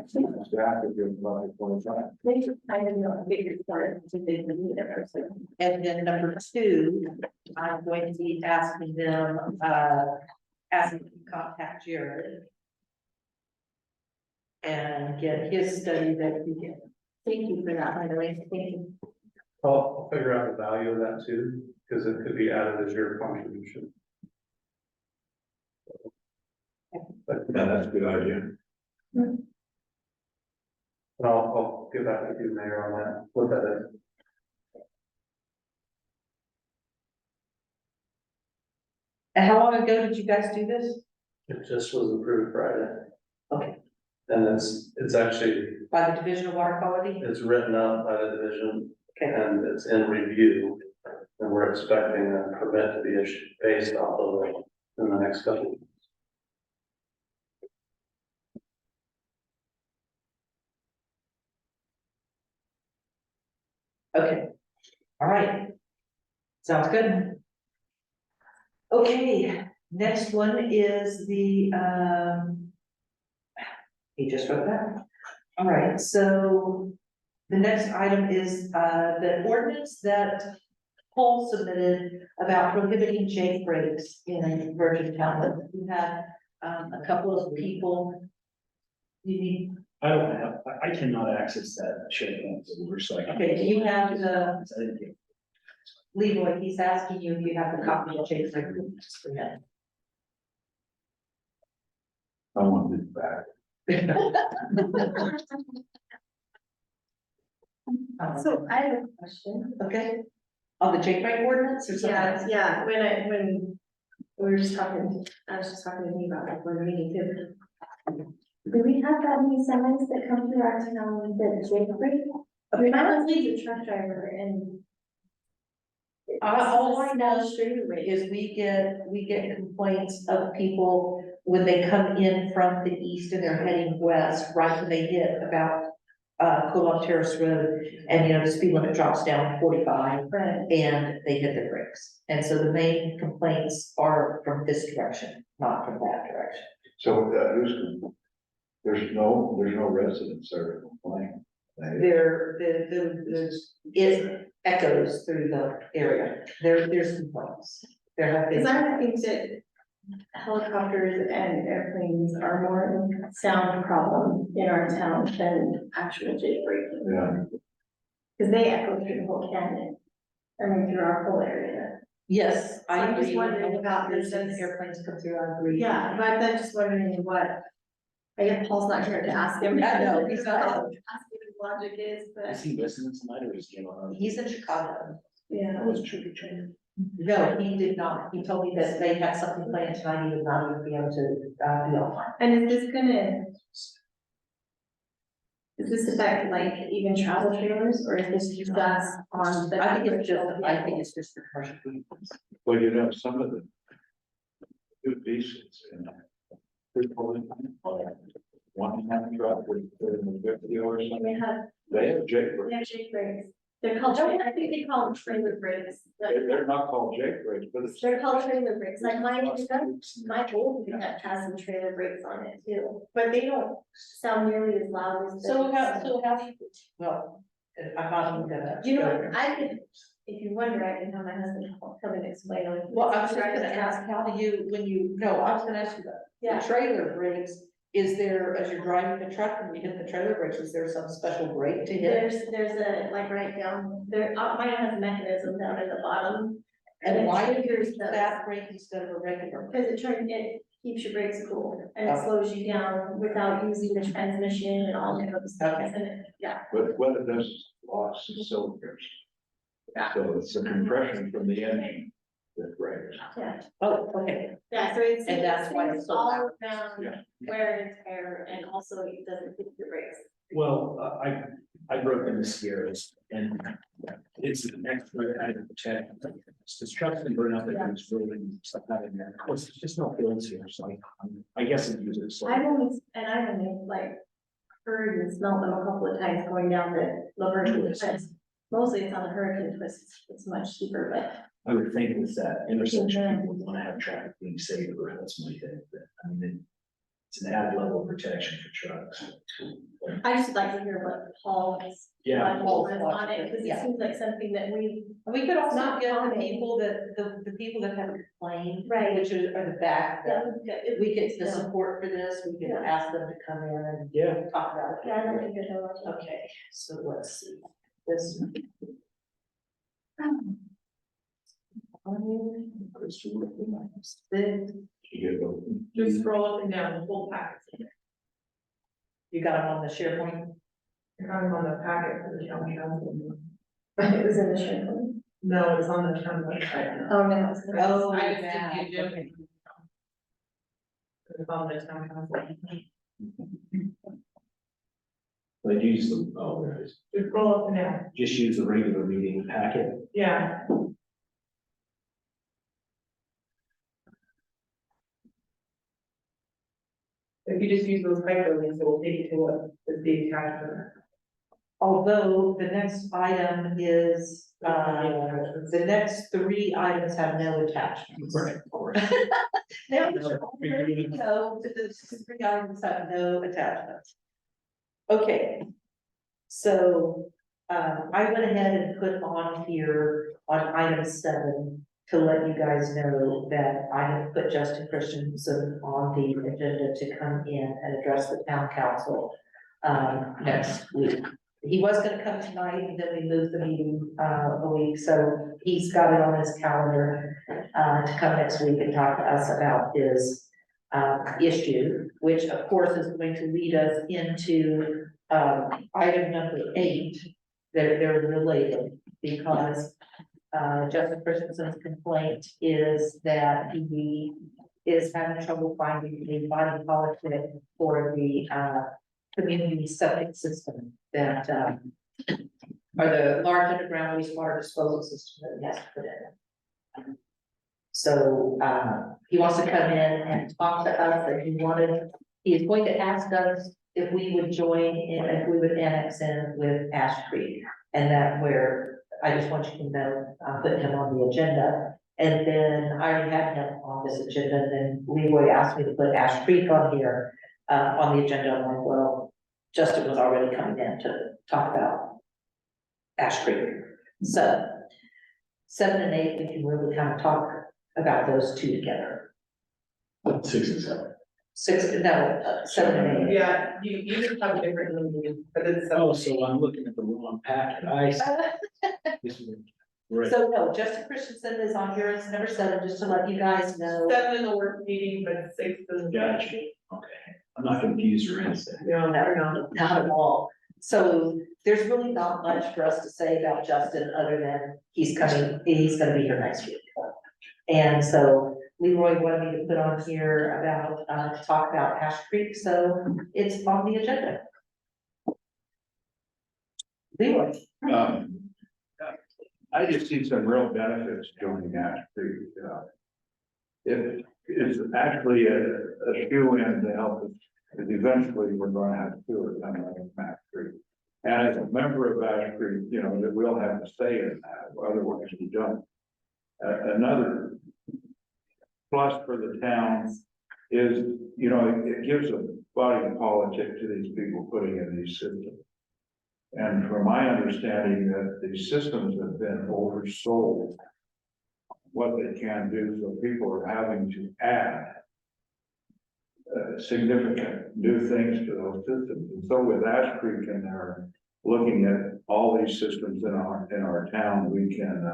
S3: Zach would give about 25.
S4: They should kind of know a bigger part to they need it or something.
S1: And then number 2, I'm going to be asking them, asking them to contact Jared. And get his study that he can.
S4: Thank you for that, by the way, thank you.
S6: I'll figure out the value of that too, because it could be added as your contribution. But
S3: Yeah, that's a good idea.
S6: I'll get back with you, Mayor, on that, what that is.
S1: And how long ago did you guys do this?
S6: It just was approved Friday.
S1: Okay.
S6: And it's actually,
S1: By the Division of Water Quality?
S6: it's written up by the division
S1: Okay,
S6: and it's in review. And we're expecting a permit to be issued based off of it in the next couple of weeks.
S1: okay. All right. Sounds good. Okay, next one is the, he just wrote that. All right, so the next item is, the ordinance that Paul submitted about prohibiting Jake breaks in Virgin Township. We had, a couple of people. You need,
S2: I don't have, I cannot access that SharePoint folder, so I can.
S1: okay, do you have the,
S2: I didn't get.
S1: Leroy, he's asking you if you have the copy of Jake's agreement for him.
S3: I want this back.
S4: So I have a question.
S1: Okay, on the Jake break ordinance or something?
S4: Yeah, when we were just talking, I was just talking to me about like one meeting too. Do we have that many semis that come through our town that Jake break? I mean, my husband's a truck driver and.
S1: All I know
S4: Street rate.
S1: is we get complaints of people when they come in from the east and they're heading west, right when they hit about Coolum Terrace Road, and you know, the speed limit drops down to 45
S4: Right.
S1: and they hit the brakes. And so the main complaints are from this direction, not from that direction.
S3: So, there's no residents there to complain.
S1: It echoes through the area. There's complaints. There have been.
S4: Cause I would think that helicopters and airplanes are more sound problem in our town than actual jailbreaking.
S3: Yeah,
S4: Cause they echo through the whole canyon. I mean, through our whole area.
S1: Yes, I
S4: So I'm just
S1: agree.
S4: wondering about
S1: Helicopters and
S4: this.
S1: airplanes come through, I agree.
S4: Yeah, but I'm just wondering what, I guess Paul's not here to ask him.
S1: I know, he's not.
S4: Ask him his logic is,
S2: Is
S4: but,
S2: he listening tonight or is he on?
S1: He's in Chicago.
S4: yeah.
S2: Was tricky trainer.
S1: No, he did not. He told me that they had something planned tonight, he would not even be able to, be offline.
S4: And is this affect like even travel trailers, or is this just us on the?
S1: I think it's just the commercial vehicles.
S3: well, you know, some of the two pieces in one hand truck with 50 or something,
S4: They have,
S3: they have Jake brakes.
S4: they have Jake brakes. They're called, I think they call them trailer brakes.
S3: They're not called Jake brakes, but it's.
S4: They're called trailer brakes, like my old one has some trailer brakes on it too, but they don't sound nearly as loud as.
S1: So how do you, well, I'm not even gonna.
S4: Do you know what, I could, if you wonder, I can have my husband come and explain. on it.
S1: Well, I was just gonna ask, how do you, I was gonna ask you that.
S4: Yeah.
S1: The trailer brakes, is there, as you're driving the truck and you hit the trailer brakes, is there some special brake to hit?
S4: There's a, like right down, there, mine has a mechanism down at the bottom.
S1: And why do you
S4: triggers
S1: use
S4: the-
S1: that brake instead of a regular? brake?
S4: Because it keeps your brakes cool and it
S1: Oh.
S4: slows you down without using the transmission and all of those things,
S1: Okay.
S4: and it, yeah.
S3: But what it does is loss the cylinders.
S4: Yeah.
S3: So it's the compression from the engine that breaks.
S4: Yeah,
S1: Oh, okay,
S4: yeah, so it's.
S1: And that's why it's so
S4: all
S1: loud.
S4: around
S3: Yeah.
S4: wear and tear, and also it doesn't hit your brakes.
S2: Well, I grew up in the Sierras and it's an extra item to check. This truck's been burned up and it's really stuff out in there. Of course, there's just no fields here, so I guess it uses.
S4: I've only like heard and smelled them a couple of times going down the Hurricane Twist. Mostly it's on the Hurricane Twist, it's much cheaper, but
S2: I would think with that intersection, people want to have traffic being safer, that's my thing, but I mean, it's an added level of protection for trucks.
S4: I just would like to hear what Paul's.
S2: Yeah,
S4: what was on it, because it
S1: Yeah.
S4: seems like something that we,
S1: we could also
S4: Not
S1: get the
S4: common.
S1: people the people that have complained,
S4: Right.
S1: which are the back,
S4: that
S1: that
S4: would be good. If
S1: we get the
S4: yeah.
S1: support for this, we can
S4: Yeah.
S1: ask them to come in and
S2: yeah.
S1: talk about it.
S4: Yeah, I don't think there's no much.
S1: Okay, so let's see, this.
S5: Just scroll up and down the whole packet.
S1: You got them on the SharePoint?
S5: I'm on the packet for the county council.
S4: It was in the SharePoint.
S5: No, it's on the town website.
S4: Oh, no. it's not.
S1: Oh,
S5: I just
S1: yeah,
S5: did the agenda.
S1: okay.
S5: It's on the town council.
S2: But use the, oh, there it is.
S5: Just scroll up and down.
S2: Just use the regular meeting packet.
S5: Yeah. If you just use those hyperlinks, it will take you to what is the attachment.
S1: Although the next item is, the next 3 items have no attachments.
S2: Of course.
S1: Now, no, the 3 items have no attachments. Okay. So, I went ahead and put on here on item 7 to let you guys know that I have put Justin Christensen on the agenda to come in and address the town council next week. He was gonna come tonight, and then we moved the meeting a week, so he's got it on his calendar to come next week and talk to us about his issue, which of course is going to lead us into item number 8. They're related because Justin Christensen's complaint is that he is having trouble finding a body politic for the community septic system that or the large underground wastewater disposal system that he has to put in. So he wants to come in and talk to us, and he is going to ask us if we would join in, if we would annex in with Ash Creek. And that where, I just want you to know, I'm putting him on the agenda, And then I already had him on this agenda, and then Leroy asked me to put Ash Creek on here, on the agenda. I'm like, well, Justin was already coming in to talk about Ash Creek. So 7 and 8, we can really kind of talk about those two together.
S2: 6 and 7.
S1: 7 and 8.
S5: Yeah, you just have a different meeting, but it's.
S2: Oh, so I'm looking at the wrong packet. This is, right.
S1: So no, Justin Christensen is on here, it's number 7, just to let you guys know.
S5: 7 in the work meeting, but 6 is.
S2: Gotcha. Okay. I'm not confused or anything.
S5: No,
S1: No, not at all. So there's really not much for us to say about Justin, other than he's gonna be here next week. And so Leroy wanted me to put on here about, to talk about Ash Creek, so it's on the agenda. Leroy.
S3: I just see some real benefits joining Ash Creek. It is actually a shoe-in to help us, because eventually we're gonna have sewer coming out of Ash Creek. And as a member of Ash Creek, you know, that we'll have to say in that, otherwise we don't. Another plus for the town is, you know, it gives a body of politics to these people putting in these systems. And from my understanding that these systems have been oversold, what they can do, so people are having to add significant new things to those systems. And so with Ash Creek in there, looking at all these systems in our town, we can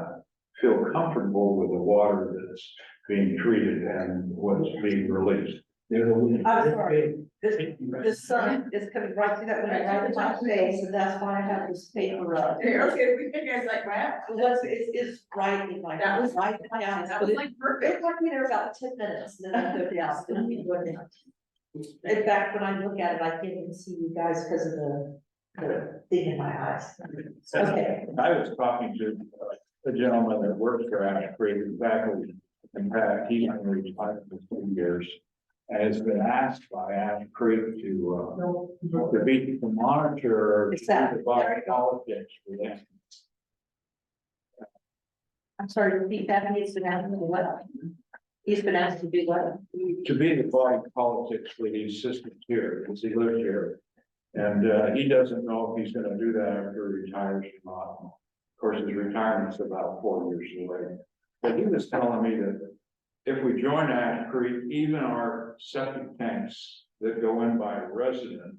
S3: feel comfortable with the water that's being treated and what's being released.
S1: I'm sorry, this sun is coming right through that window, right in my face, and that's why I have this paper up.
S5: Okay, we figured like, wow,
S1: It's right in my,
S5: That was-
S1: right in my eyes,
S5: that
S1: but
S5: was
S1: it,
S5: like
S1: it
S5: perfect.
S1: took me there about 10 minutes, and then I go down, and I'm going down. In fact, when I look at it, I can't even see you guys because of the thing in my eyes. Okay,
S3: I was talking to a gentleman that works for Ash Creek, exactly, in fact, he's been retired for 2 years. And has been asked by Ash Creek to be the monitor.
S1: Exactly.
S3: The body politics for them.
S1: I'm sorry, repeat that, he's been asked to do what? He's been asked to do what?
S3: To be the body politics for these systems here, because he lives here. And he doesn't know if he's gonna do that after he retires or not. Of course, his retirement's about 4 years away. But he was telling me that if we join Ash Creek, even our septic tanks that go in by a resident,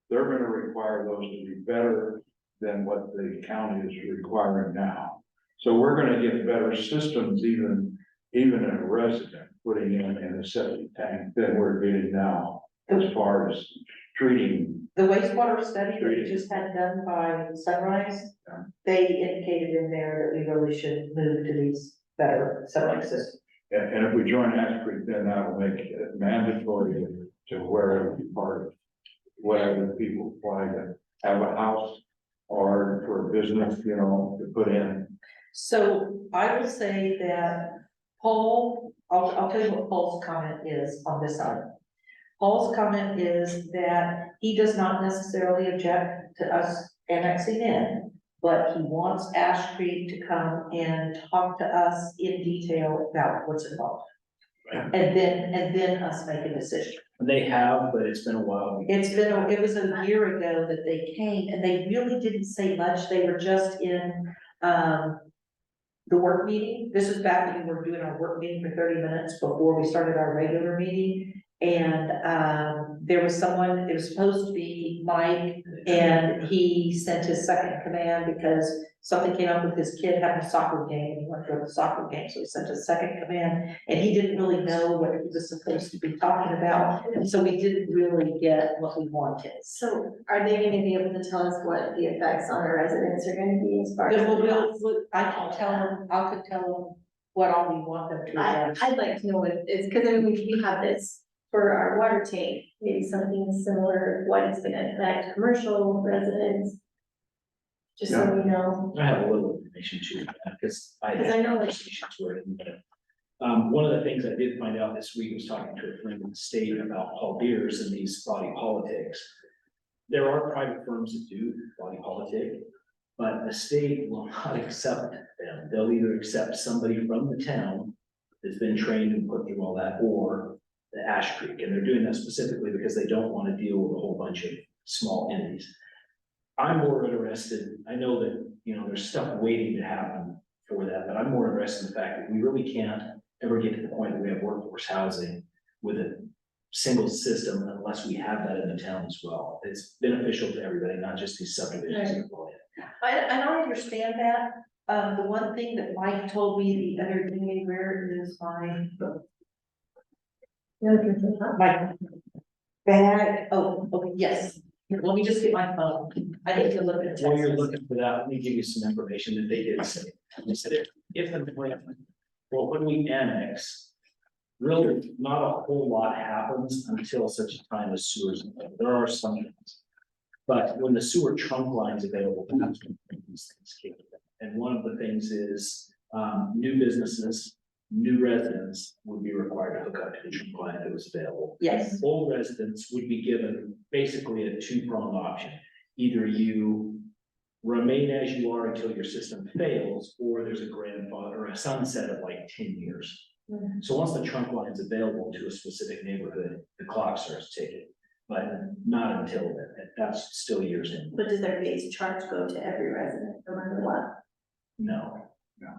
S3: they're gonna require those to be better than what the county is requiring now. So we're gonna get better systems even in a resident putting in a septic tank than we're getting now, as far as treating.
S1: The wastewater study that we just had done by Sunrise, they indicated in there that we really should move to these better septic systems.
S3: And if we join Ash Creek, then that'll make it mandatory to where every part of whatever people apply to have a house or for a business, you know, to put in.
S1: So I will say that Paul, I'll tell you what Paul's comment is on this side. Paul's comment is that he does not necessarily object to us annexing in, but he wants Ash Creek to come and talk to us in detail about what's involved.
S2: Right.
S1: And then us make a decision.
S2: They have, but it's been a while.
S1: It was a year ago that they came, and they really didn't say much, they were just in, the work meeting. This was back when we were doing our work meeting for 30 minutes before we started our regular meeting. And, there was someone, it was supposed to be Mike, and he sent his second command because something came up with his kid having a soccer game, and he went to go to the soccer game, so he sent his second command, and he didn't really know what he was supposed to be talking about, and so we didn't really get what we wanted.
S4: So are they gonna be able to tell us what the effects on our residents are gonna be as far as?
S1: I can tell them what all we want them to address.
S4: I'd like to know what it is, because I mean, we have this for our water tank, maybe something similar, what it's gonna affect commercial residents. Just so we know.
S2: I have a little information too, because I.
S4: Because I know that-
S2: Conversations were in there. One of the things I did find out this week was talking to a friend in the state about Paul Beers and these body politics. There are private firms that do body politic. But the state will not accept them. They'll either accept somebody from the town that's been trained and put through all that, or the Ash Creek. And they're doing that specifically because they don't want to deal with a whole bunch of small entities. I'm more interested, I know that, you know, there's stuff waiting to happen for that, but I'm more interested in the fact that we really can't ever get to the point that we have workforce housing with a single system unless we have that in the town as well. It's beneficial to everybody, not just these subdivisions.
S1: And I understand that. The one thing that Mike told me the other day, where is my bag? Oh, okay, yes. Here, let me just get my phone. I need to look at
S2: While you're
S1: Texas.
S2: looking for that, let me give you some information that they did say. They said if the plan, well, when we annex, really not a whole lot happens until such a time as sewers. There are some things. But when the sewer trunk line's available, that's when these things kick in. And one of the things is, new businesses, new residents would be required to hook up to the trunk line if it was available.
S1: Yes,
S2: Old residents would be given basically a two-pronged option. Either you remain as you are until your system fails, or there's a grandfather or a sunset of like 10 years. So once the trunk line is available to a specific neighborhood, the clock starts ticking, but not until then. That's still years in.
S4: But does their base charge go to every resident, no matter what?
S2: No,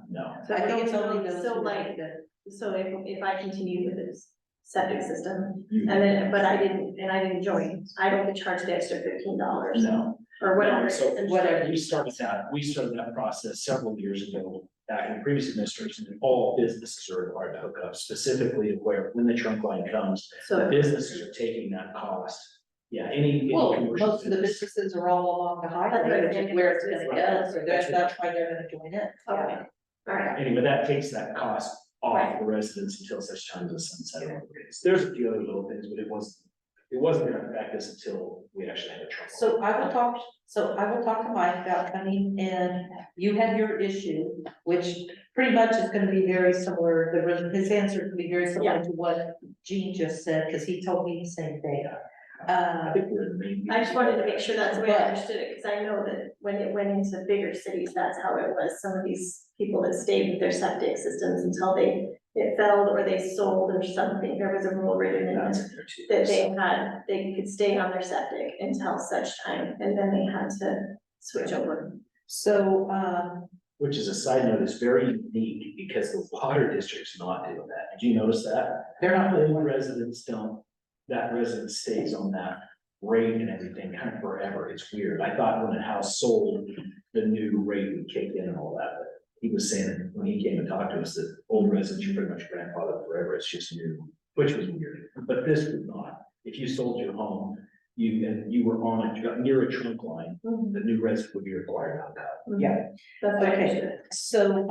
S2: no.
S4: So
S1: I think it's only
S4: so
S1: those. who are
S4: like,
S1: the-
S4: so if I continue with this septic system,
S2: You-
S4: and then, but I didn't join, I don't get charged the extra $15
S2: No.
S4: or whatever.
S2: No, so
S4: it is.
S1: whatever.
S2: We started that process several years ago, back in the previous administration, and all businesses are required to hook up specifically to where, when the trunk line comes, the
S4: So,
S2: businesses are taking that cost. Yeah, any
S1: Well,
S2: commercial
S1: most of the
S2: business.
S1: businesses are all along the highway, which is where it's gonna go, so that's why they're gonna join it.
S4: okay, all right,
S2: Anyway, that takes that cost off the residents until such time as the sunset operates. There's a few other little things, but it wasn't gonna affect us until we actually had a trunk line.
S1: So I will talk to Mike about coming in, you have your issue, which pretty much is gonna be very similar, his answer is gonna be very similar to what Gene just said, because he told me the same thing.
S2: I think we're in the main.
S4: I just wanted to make sure that's the way I understood it, because I know that when it went into bigger cities, that's how it was. Some of these people that stayed with their septic systems until it failed or they sold or something, there was a rule written in
S2: That's
S4: it
S2: in there too.
S4: that they could stay on their septic until such time, and then they had to switch over.
S1: So,
S2: Which is a side note, is very unique because the water district's not doing that. Did you notice that?
S1: they're not
S2: All residents don't, that resident stays on that rate and everything kind of forever. It's weird. I thought when a house sold, the new rate would kick in and all that, but he was saying that when he came and talked to us, that old residents are pretty much grandfathered forever. It's just new, which was weird, but this would not. If you sold your home, you were on it, near a trunk line, the new resident would be required to hook up.
S1: Yeah.
S4: That's what I
S1: Okay.
S4: understood.
S1: So,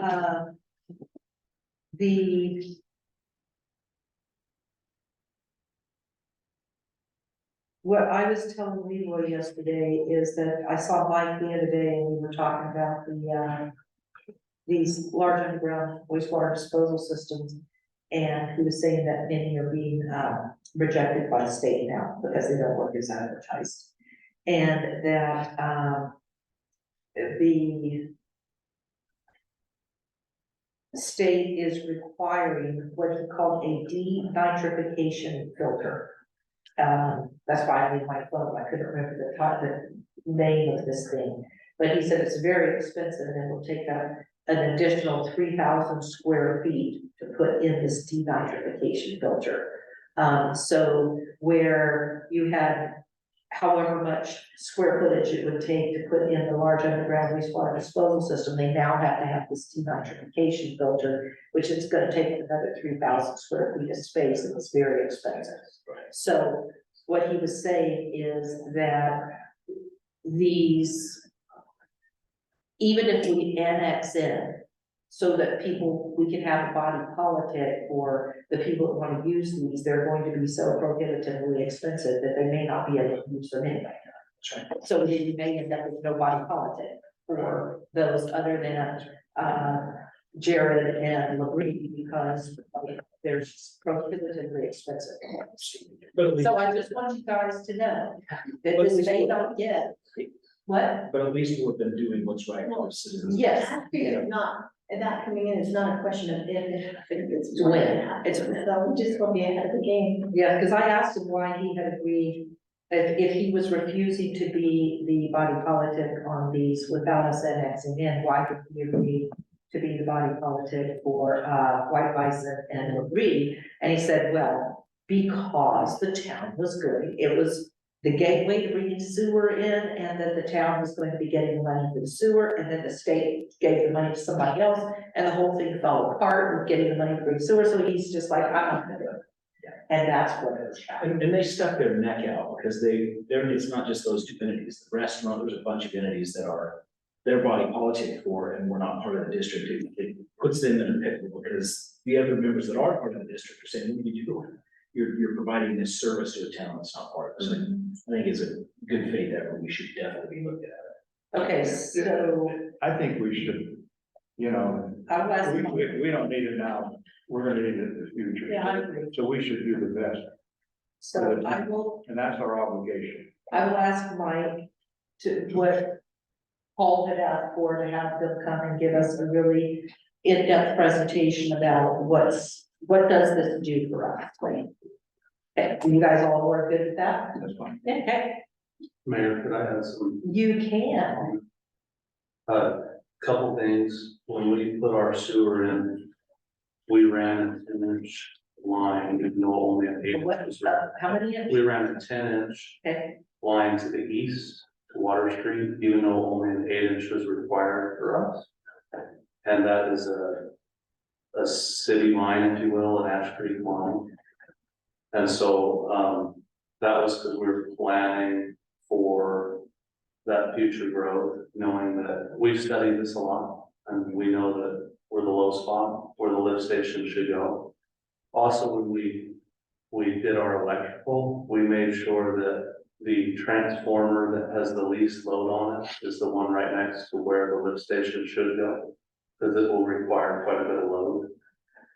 S1: what I was telling Leroy yesterday is that I saw Mike the other day and we were talking about these large underground wastewater disposal systems. And he was saying that many are being, rejected by the state now because they don't work as advertised. And that, the state is requiring what he called a denitrification filter. That's why I need my phone, I couldn't remember the name of this thing. But he said it's very expensive and it will take an additional 3,000 square feet to put in this denitrification filter. So where you had however much square footage it would take to put in the large underground wastewater disposal system, they now have to have this denitrification filter, which is gonna take another 3,000 square feet of space, and it's very expensive. So what he was saying is that even if we annex in, so that we can have a body politic for the people that want to use these, they're going to be so prohibitively expensive that they may not be able to use them anyway. So we may end up with no body politic for those other than, Jared and LaBrie, because they're just prohibitively expensive.
S2: But at least-
S1: So I just want you guys to know that this may not get What?
S2: But at least we've been doing what's right for our citizens.
S1: Yes.
S4: It's not, and that coming in is not a question of if it's
S1: It's when.
S4: when.
S1: It's
S4: So we just want to be ahead of the game.
S1: Yeah, because I asked him why he had agreed, if he was refusing to be the body politic on these without us annexing in, why did he agree to be the body politic for, White Bison and Reed? And he said, well, because the town was good, it was the gateway to bringing sewer in, and that the town was going to be getting money for the sewer, and then the state gave the money to somebody else, and the whole thing fell apart with getting the money to bring sewer, so he's just like, I'm not gonna do it. And that's what it was about.
S2: And they stuck their neck out because it's not just those two entities, the restaurant, there's a bunch of entities that are their body politic for, and we're not part of the district. It puts them in a pickle because the other members that are part of the district are saying, what are you doing? You're providing this service to a town that's not part of it. So I think it's a good faith effort. We should definitely be looking at it.
S1: Okay, so
S3: I think we should, you know,
S1: I'll ask
S3: we,
S1: Mike.
S3: we don't need it now, we're gonna need it in the future.
S1: Yeah, I agree.
S3: So we should do the best,
S1: So I will
S3: and that's our obligation.
S1: ask Mike to, what Paul had asked for, to have them come and give us a really in-depth presentation about what does this do for us? Okay, you guys all are good with that?
S3: That's fine.
S1: Okay,
S6: Mayor, could I have some,
S1: you can.
S6: couple things, when we put our sewer in, we ran a 10-inch line, even though only an 8
S1: What,
S6: inch.
S1: how many inches?
S6: We ran a 10-inch
S1: Okay,
S6: line to the east, to Water Street, even though only an 8-inch was required for us. And that is a city line, if you will, an Ash Creek line. And so, that was because we were planning for that future growth, knowing that we've studied this a lot, and we know that we're the low spot where the lift station should go. Also, when we did our electrical, we made sure that the transformer that has the least load on it is the one right next to where the lift station should go, because it will require quite a bit of load.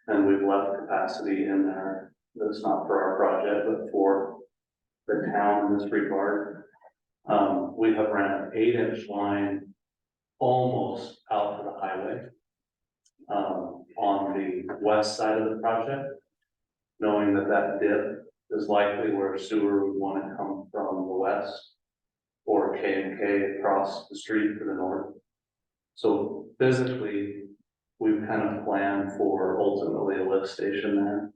S6: And we've left capacity in there that's not for our project, but for the town in this regard. We have ran an 8-inch line almost out to the highway, on the west side of the project, knowing that that dip is likely where sewer would want to come from the west, or K&K across the street to the north. So physically, we've kind of planned for ultimately a lift station there.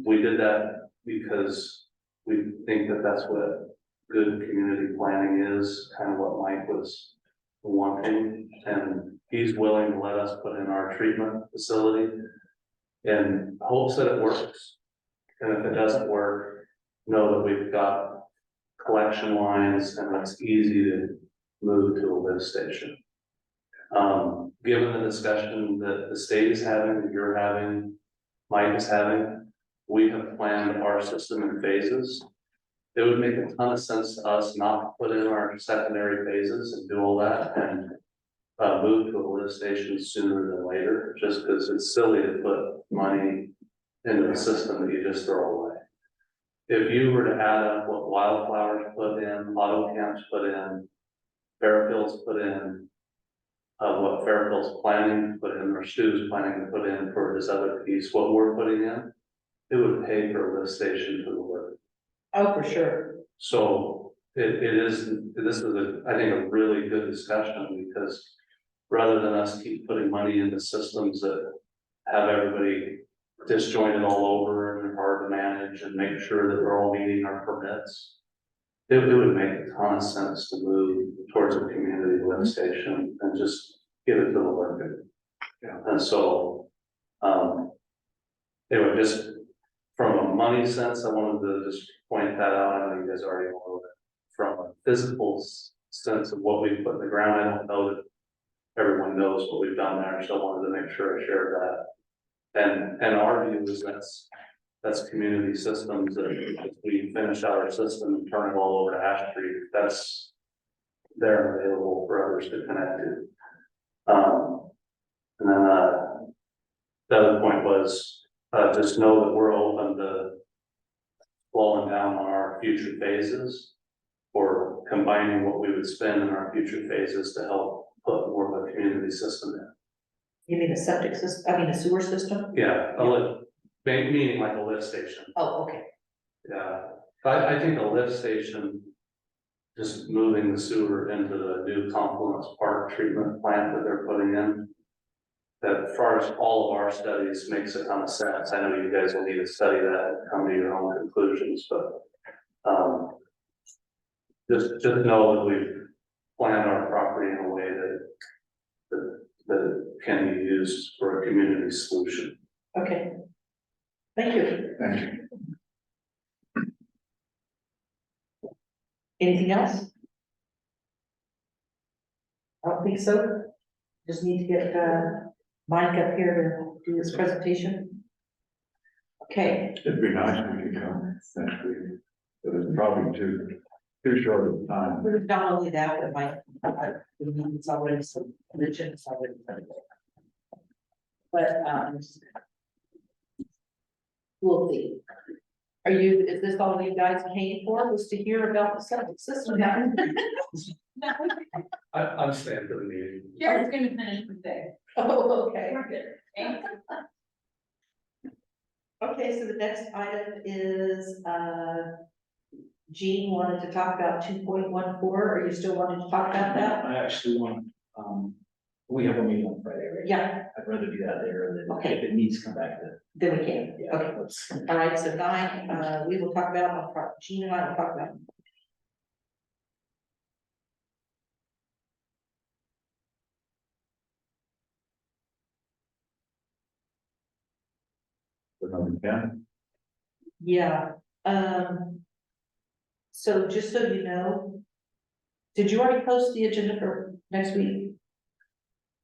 S6: We did that because we think that that's what good community planning is, kind of what Mike was wanting, and he's willing to let us put in our treatment facility in hopes that it works. And if it doesn't work, know that we've got collection lines and it's easy to move to a lift station. Given the discussion that the state is having, that you're having, Mike is having, we have planned our system in phases. It would make a ton of sense to us not to put in our secondary phases and do all that and move to a lift station sooner than later, just because it's silly to put money into the system that you just throw away. If you were to add up what Wildflowers put in, Auto Camps put in, Fairfield's put in, what Fairfield's planning to put in, or Stu's planning to put in for his other piece, what we're putting in, it would pay for a lift station to the work.
S1: Oh, for sure.
S6: So this is I think a really good discussion, because rather than us keep putting money into systems that have everybody disjointed all over and hard to manage and make sure that we're all meeting our permits, it would make a ton of sense to move towards a community lift station and just give it to the worker.
S3: Yeah.
S6: And so, anyway, just from a money sense, I wanted to just point that out. I know you guys already know that. From a physical sense of what we put in the ground, I don't know that everyone knows what we've done there, so I wanted to make sure I shared that. And our view is that's community systems, that if we finish out our system and turn it all over to Ash Creek, that's there available for others to connect to. And then the other point was, just know that we're open to slowing down on our future phases. for combining what we would spend in our future phases to help put more of a community system in.
S1: You mean a septic system, I mean a sewer system?
S6: Yeah, a lift, meaning like a lift station.
S1: Oh, okay.
S6: Yeah, I think a lift station, just moving the sewer into the new Confluence Park treatment plant that they're putting in. That as far as all of our studies makes a ton of sense. I know you guys will need to study that and come to your own conclusions, but, just know that we've planned our property in a way that can be used for a community solution.
S1: Okay. Thank you.
S3: Thank you.
S1: Anything else? I don't think so. Just need to get, Mike up here to do this presentation. Okay,
S3: It'd be nice if we could come next week, but it's probably too short of time.
S1: not only that, but Mike, it's already some religion, it's already. But, we'll see. Is this all you guys came for, was to hear about the septic system?
S6: I'm staying for the meeting.
S5: Jared's gonna finish the day.
S1: Oh, okay.
S5: We're good. Thanks.
S1: Okay, so the next item is, Jean wanted to talk about 2.14. Are you still wanting to talk about that?
S2: I actually want, we have a meeting on Friday, right?
S1: Yeah,
S2: I'd rather do that there than
S1: Okay.
S2: if it needs to come back to.
S1: then we can.
S2: Yeah,
S1: Okay.
S2: let's-
S1: All right, so 9, we will talk about, Jean and I will talk about.
S3: For number 10,
S1: Yeah, so just so you know, did you already post the agenda for next week?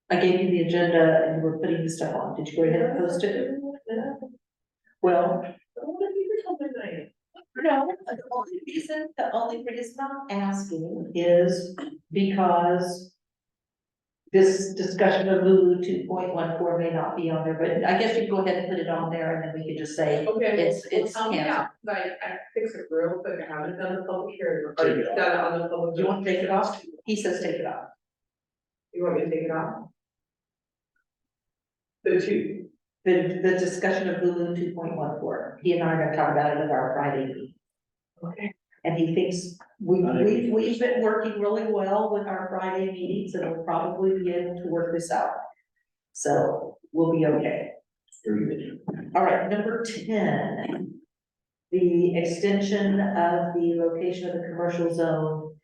S1: I gave you the agenda and we're putting the stuff on. Did you go ahead and post it? Well, no, the only reason I'm asking is because this discussion of Lulu 2.14 may not be on there, but I guess you can go ahead and put it on there and then we can just say,
S5: Okay,
S1: It's
S5: tell me
S1: canceled.
S5: out, like, I fix it real quick, I haven't done the public hearing, or
S2: Take it
S5: you've
S2: off.
S5: done it on the public.
S1: do you want to take it off? He says take it off.
S5: You want me to take it off? The two,
S1: The discussion of Lulu 2.14, he and I are gonna talk about it at our Friday meeting.
S5: okay,
S1: And he thinks, we've been working really well with our Friday meetings and we'll probably be able to work this out. So we'll be okay.
S2: Very good.
S1: All right, number 10. The extension of the location of the commercial zone.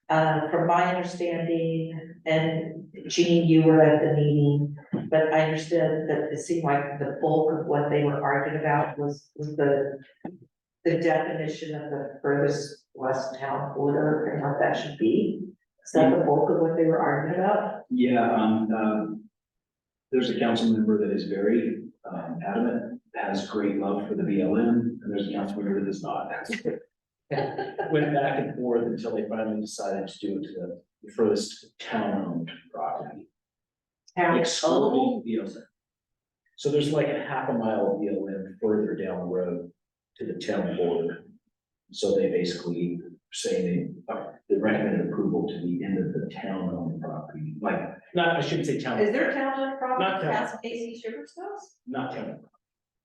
S1: From my understanding, and Jean, you were at the meeting, but I understood that it seemed like the bulk of what they were arguing about was the definition of the furthest west town border and what that should be. Is that the bulk of what they were arguing about?
S2: Yeah, there's a council member that is very adamant, has great love for the BLM, and there's a council member that does not. Went back and forth until they finally decided to do it to the furthest town-owned property.
S1: Town
S2: Excluding BLM. So there's like a half a mile of BLM further down the road to the town border. So they basically say they recommended approval to the end of the town-owned property, like, not, I shouldn't say town.
S1: Is there town-owned property
S2: Not town.
S1: past Casey Sugar's house?
S2: Not town.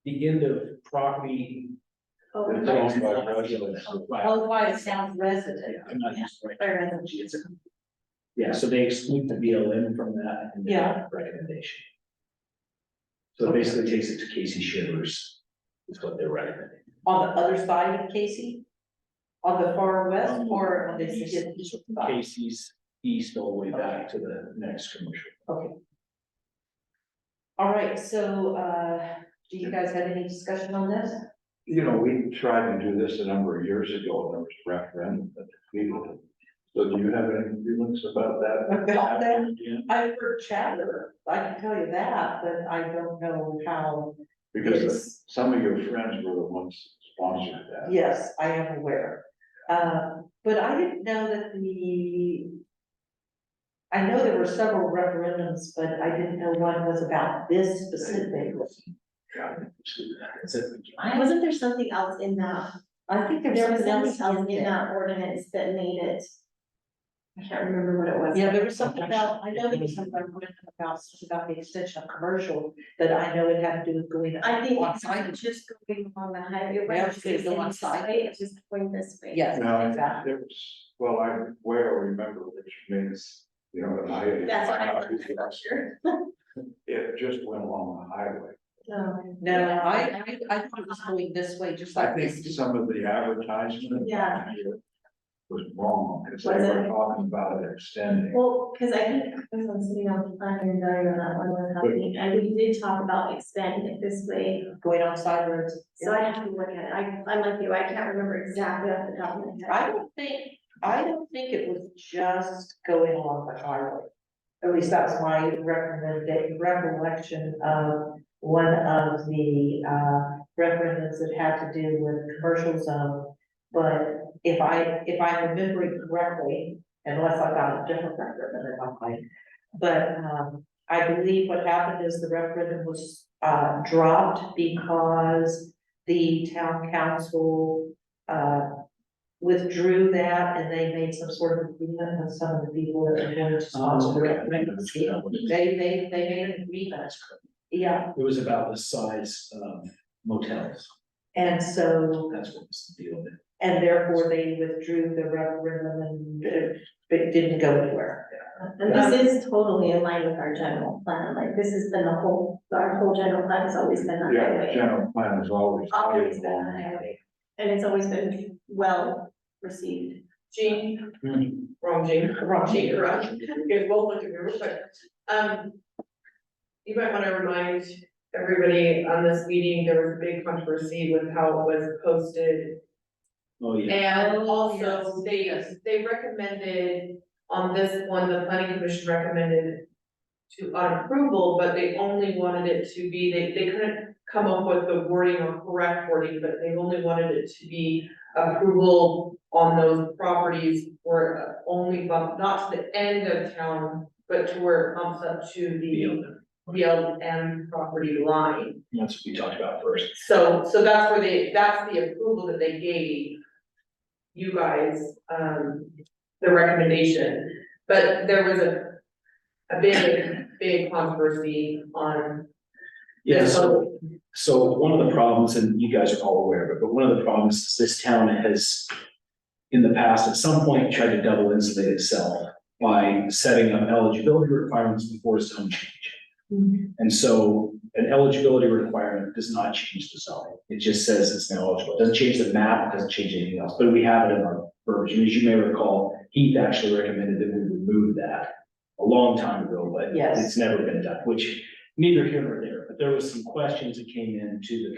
S2: The end of property.
S1: Oh,
S3: it's owned by residents.
S1: Oh, why it sounds resident.
S2: Yeah, I'm not used to it.
S1: Fair enough.
S2: Yeah, so they exclude the BLM from that and
S1: Yeah.
S2: their recommendation. So it basically takes it to Casey Shivers, is what they're recommending.
S1: On the other side of Casey? On the far west or on the east? side?
S2: Casey's east all the way back to the next commercial.
S1: Okay. All right, so, do you guys have any discussion on this?
S3: You know, we tried to do this a number of years ago, and there was a referendum that defeated it. So do you have any feelings about that?
S1: About that?
S2: Yeah.
S1: I've heard chatter, I can tell you that, but I don't know how.
S3: Because
S1: It's-
S3: some of your friends were the ones that sponsored that.
S1: Yes, I am aware. But I didn't know that I know there were several referendums, but I didn't know one was about this specific.
S3: God,
S2: That's it.
S4: Wasn't there something else in that
S1: I think there's
S4: There was
S1: something
S4: something
S1: else
S4: else in that ordinance that made it. I can't remember what it was.
S1: Yeah, there was something about, I know there was something about the extension of commercial, that I know it had to do with going.
S4: I think
S1: on
S4: it's
S1: site.
S4: just going on the highway, it
S1: Yeah,
S4: wasn't
S1: it's
S4: just
S1: going on
S4: this
S1: site.
S4: way, it's just going this way.
S1: Yes,
S3: Now,
S1: exactly.
S3: there was, well, I well remember which means, you know, the highway.
S4: That's what I was sure.
S3: It just went along the highway.
S1: No, I thought it was going this way, just
S3: I
S1: like
S3: think
S1: this.
S3: some of the advertisement.
S4: Yeah.
S3: Was wrong, because they
S4: Was
S3: were
S4: it?
S3: talking about it extending.
S4: Well, cause I think, I was sitting on the front and going on that one was happening, and we did talk about expanding it this way.
S1: Going on side roads.
S4: So I have to look at it, I'm like you, I can't remember exactly off the top of my head.
S1: I don't think it was just going along the highway. At least that was my recollection of one of the referendums that had to do with commercial zone. But if I'm remembering correctly, unless I got a different referendum in my mind. But I believe what happened is the referendum was dropped because the town council withdrew that, and they made some sort of agreement with some of the people that were going to sponsor the referendum. They made an agreement, yeah,
S2: It was about the size of motels,
S1: and so,
S2: that's what was the deal with it.
S1: and therefore they withdrew the referendum and it didn't go anywhere.
S4: And this is totally in line with our general plan, like this has been our whole general plan has always been the
S3: Yeah, the
S4: highway.
S3: general plan is always.
S4: Always been the highway, and it's always been well received.
S5: Jean,
S2: Hmm.
S5: wrong Jean,
S1: Wrong.
S5: Jean, wrong, because both look at me real quick. You might wanna remind everybody on this meeting, there was a big controversy with how it was posted.
S2: Oh, yeah,
S5: And
S1: Oh,
S5: also,
S1: yes.
S5: they recommended, on this one, the planning commission recommended on approval, but they only wanted it to be, they couldn't come up with the wording or correct wording, but they only wanted it to be approval on those properties where it only bump, not to the end of town, but to where it bumps up to the BLM property line.
S2: that's what we talked about first.
S5: So that's where that's the approval that they gave you guys, the recommendation. But there was a big controversy on.
S2: Yeah,
S5: this.
S2: so one of the problems, and you guys are all aware of it, but one of the problems is this town has in the past, at some point, tried to double insulate itself by setting up eligibility requirements before zone change. And so an eligibility requirement does not change the zone. It just says it's now eligible. It doesn't change the map, it doesn't change anything else, but we have it in our version. As you may recall, Heath actually recommended that we remove that a long time ago, but
S1: Yes.
S2: it's never been done, which neither here nor there. But there was some questions that came in to the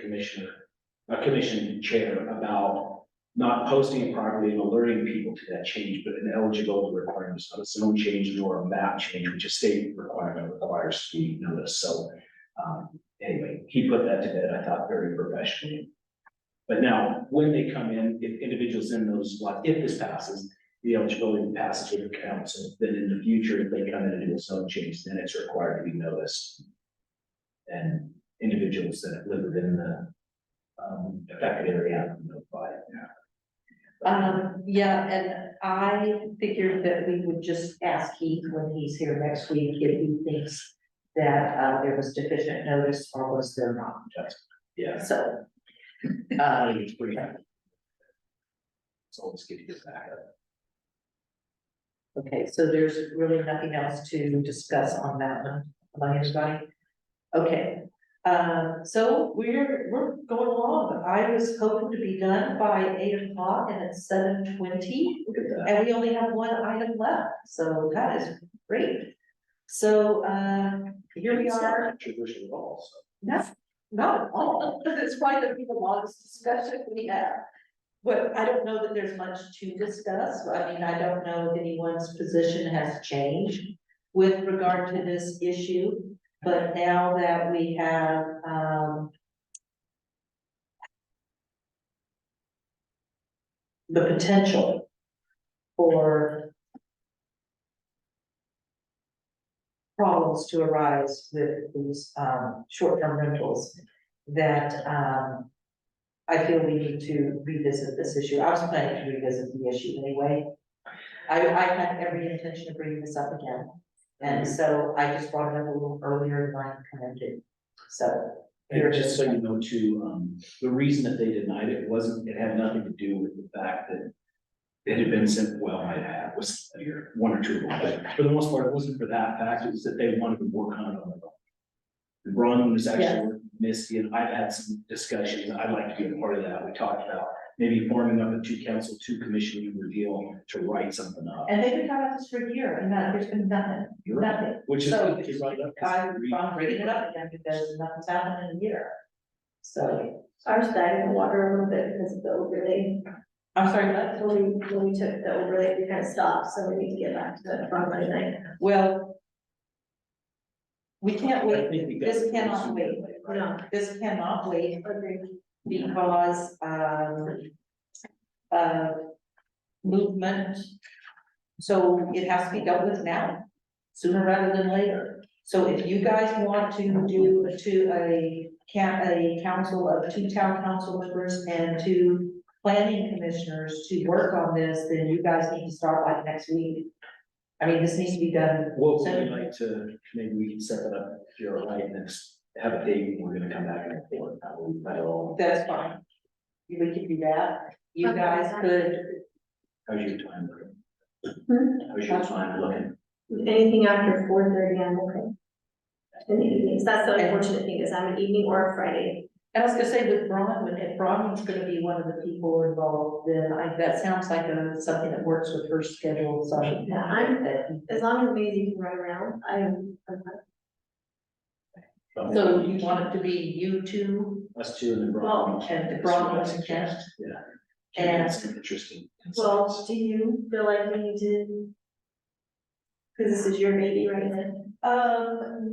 S2: commission chair about not posting it properly and alerting people to that change, but an eligibility requirement, it's not a zone change nor a map change, which a state requirement requires to be noticed. So anyway, he put that to bed, I thought, very professionally. But now, when they come in, if individuals in those lots, if this passes, the eligibility passes with the council, then in the future, if they come in and do a zone change, then it's required to be noticed. And individuals that live within the affected area have to be notified.
S1: Yeah, and I figured that we would just ask Heath when he's here next week if he thinks that there was deficient notice or was there not.
S2: Yeah,
S1: So.
S2: I think it's pretty. It's always good to get back up.
S1: Okay, so there's really nothing else to discuss on that one, among anybody? Okay, so we're going along. I was hoping to be done by 8 o'clock and it's 7:20.
S2: Look at that.
S1: And we only have one item left, so that is great. So, here we
S2: It's not
S1: are.
S2: controversial at all, so.
S1: No, not at all. It's quite the longest discussion we have. But I don't know that there's much to discuss. I mean, I don't know if anyone's position has changed with regard to this issue. But now that we have, the potential for problems to arise with these, short-term rentals, that, I feel we need to revisit this issue. I was planning to revisit the issue anyway. I had every intention of bringing this up again, and so I just brought it up a little earlier than I commented, so.
S2: And just so you know too, the reason that they denied it wasn't, it had nothing to do with the fact that it had been sent, well, might have, was one or two of them, but for the most part, it wasn't for that fact, it was that they wanted to work on it on their own. And Bronwyn was actually working with Misty, and I've had some discussions, I'd like to be a part of that, we talked about maybe forming up a two council, two commission deal to write something up.
S1: And they've been talking about this for a year, and there's been nothing, nothing.
S2: Which is,
S1: So,
S2: good that you brought it up.
S1: I'm bringing it up again because nothing's happened in a year. So,
S4: Ours died in the water a little bit because of the overlay.
S1: I'm sorry, what?
S4: When we took the overlay, we kind of stopped, so we need to get back to the front line thing.
S1: Well, we can't
S2: I
S1: wait,
S2: think we got
S1: this
S2: it.
S1: cannot wait,
S4: No.
S1: this cannot wait
S4: Agreed.
S1: because, movement. So it has to be dealt with now, sooner rather than later. So if you guys want to do a council of 2 town council members and 2 planning commissioners to work on this, then you guys need to start like next week. I mean, this needs to be done.
S2: What would you like to, maybe we can set that up, if you're all right, next, have a date, we're gonna come back and report,
S1: That's fine. We can do that. You guys could,
S2: how's your time looking?
S4: Hmm?
S2: How's your time looking?
S4: Anything after 4:30, I'm okay. In the evenings, that's the unfortunate thing, is I'm an evening or a Friday.
S1: and I was gonna say with Bronwyn, if Bronwyn's gonna be one of the people involved, then that sounds like something that works with her schedule, so.
S4: Yeah, As long as Maisie can run around, I'm fine.
S1: So you want it to be you two,
S2: Us two and then
S1: well,
S2: Bronwyn.
S1: and Bronwyn and Ken?
S2: Yeah.
S1: And-
S2: That's some interesting.
S4: Well,
S2: insights.
S4: do you feel like we need to? Cause this is your baby right now.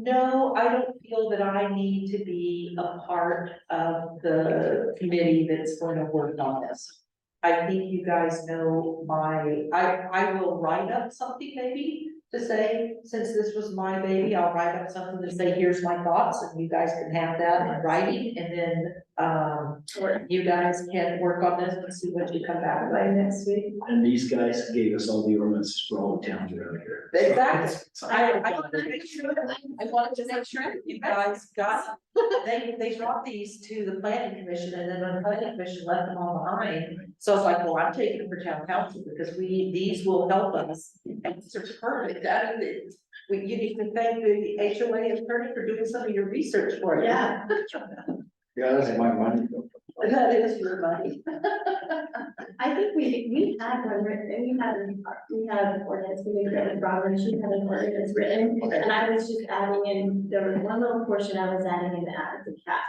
S1: No, I don't feel that I need to be a part of the committee that's going to work on this. I think you guys know I will write up something maybe to say, since this was my baby, I'll write up something to say, here's my thoughts, and you guys can have that in writing, and then, you guys can work on this and see what you come back with.
S4: By next week.
S2: And these guys gave us all the ordinances for all the towns around here.
S1: Exactly.
S2: So-
S1: I wanted to make sure, you guys got, they brought these to the planning commission, and then the planning commission left them all behind. So I was like, well, I'm taking them for town council, because these will help us. And it's perfect, you need to thank the HOA attorney for doing some of your research for you.
S4: Yeah.
S3: Yeah, that's my money.
S1: That is your money.
S4: I think we had one written, we have ordinance, we made it with Robert, she had an ordinance written.
S1: Okay.
S4: And I was just adding in, there was one little portion I was adding in the add the cap.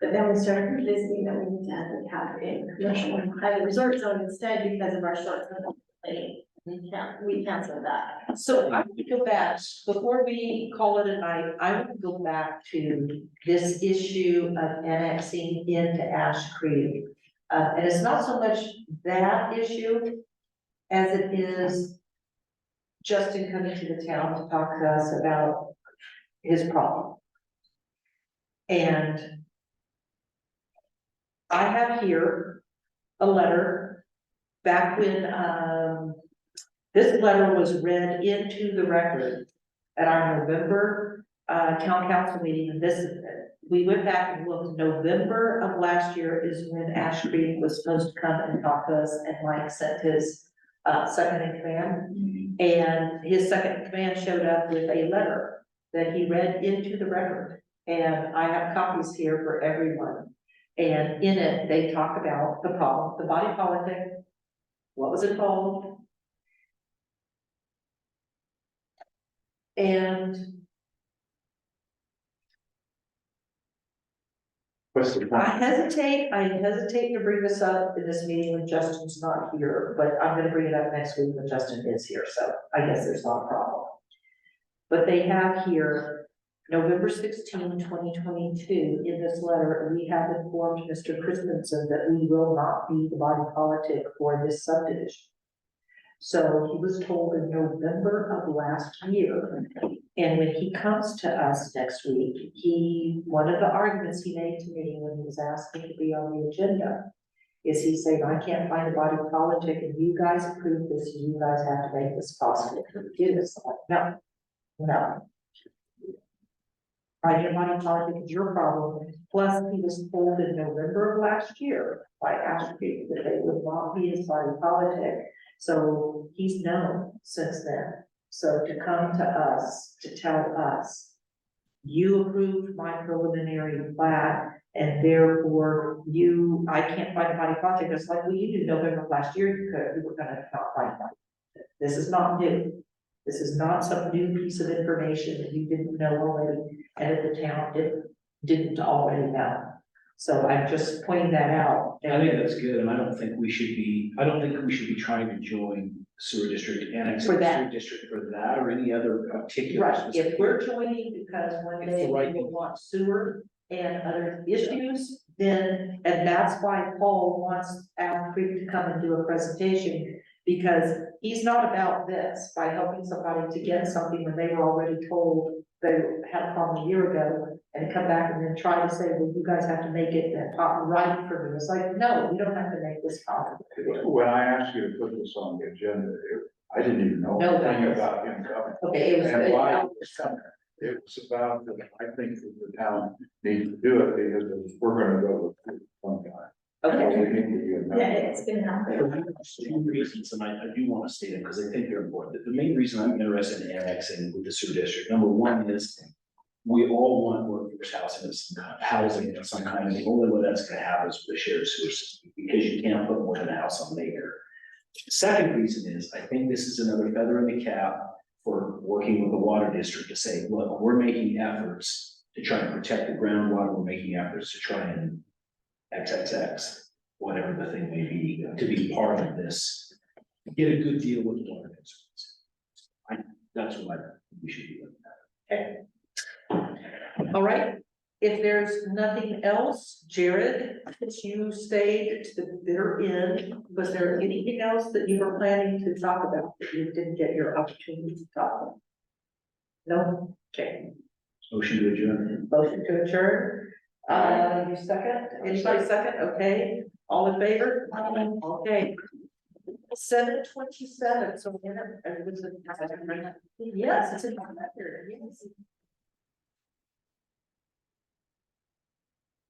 S4: But then we started revisiting that we need to add the cap in commercial and private resort zone instead because of our short term planning. We canceled that.
S1: So I want to go back, before we call it a night, I want to go back to this issue of annexing into Ash Creek. And it's not so much that issue as it is Justin coming to the town to talk to us about his problem. And I have here a letter back when, this letter was read into the record at our November, town council meeting, and we went back and looked, November of last year is when Ash Creek was supposed to come and talk to us, and Mike sent his, second in command. And his second in command showed up with a letter that he read into the record, and I have copies here for everyone. And in it, they talk about the problem, the body politic, what was involved. And I hesitate to bring this up in this meeting when Justin's not here, but I'm gonna bring it up next week when Justin is here, so I guess there's not a problem. But they have here, November 16, 2022, in this letter, we have informed Mr. Christensen that we will not be the body politic for this subdivision. So he was told in November of last year And when he comes to us next week, one of the arguments he made to me when he was asking to be on the agenda is he saying, I can't find a body politic and you guys approved this, and you guys have to make this possible to do this. I'm like, no. Finding a body politic is your problem. Plus, he was told in November of last year by Ashby that they would not be his body politic. So he's known since then. So to come to us, to tell us, you approved my preliminary plat, and therefore I can't find a body politic, it's like, well, you knew November of last year, you were gonna not find one. This is not new. This is not some new piece of information that you didn't know already, and that the town didn't already know. So I'm just pointing that out.
S2: I think that's good, and I don't think we should be trying to join sewer district, annex
S1: For that.
S2: sewer district for that, or any other particular.
S1: Right, if
S2: specific-
S1: we're joining because one
S2: It's
S1: day
S2: the right
S1: we will
S2: thing.
S1: want sewer and other issues, then, and that's why Paul wants Al Creek to come and do a presentation. Because he's not about this, by helping somebody to get something when they were already told they had a problem a year ago. And come back and then try to say, well, you guys have to make it right for me. It's like, no, you don't have to make this complicated.
S3: When I asked you to put this on the agenda, I didn't even know
S1: No,
S3: anything
S1: that was-
S3: about him coming.
S1: Okay, it was.
S3: And why it was coming. It was about, that I think that the town needs to do it because we're gonna go with one guy.
S1: Okay,
S3: We need to be a member.
S4: Yeah, it's been happening.
S2: For two reasons, and I do want to state them, because I think they're important. The main reason I'm interested in annexing with the sewer district, number one is we all want workforce housing of some kind, and the only way that's gonna happen is with a shared sewer system, because you can't put more than a house on an acre. The second reason is, I think this is another feather in the cap for working with the water district to say, look, we're making efforts to try and protect the groundwater, we're making efforts to try and XXX, whatever the thing may be, to be part of this. Get a good deal with the water concerns. That's what I think we should be looking at.
S1: all right. If there's nothing else, Jared, since you stayed to the bitter end, was there anything else that you were planning to talk about that you didn't get your opportunity to talk about? No? Okay.
S2: Motion to adjourn.
S1: Motion to adjourn. You second? Anybody second? Okay. All in favor? Okay. 7:27, so we're gonna, yes, it's in my record, yes.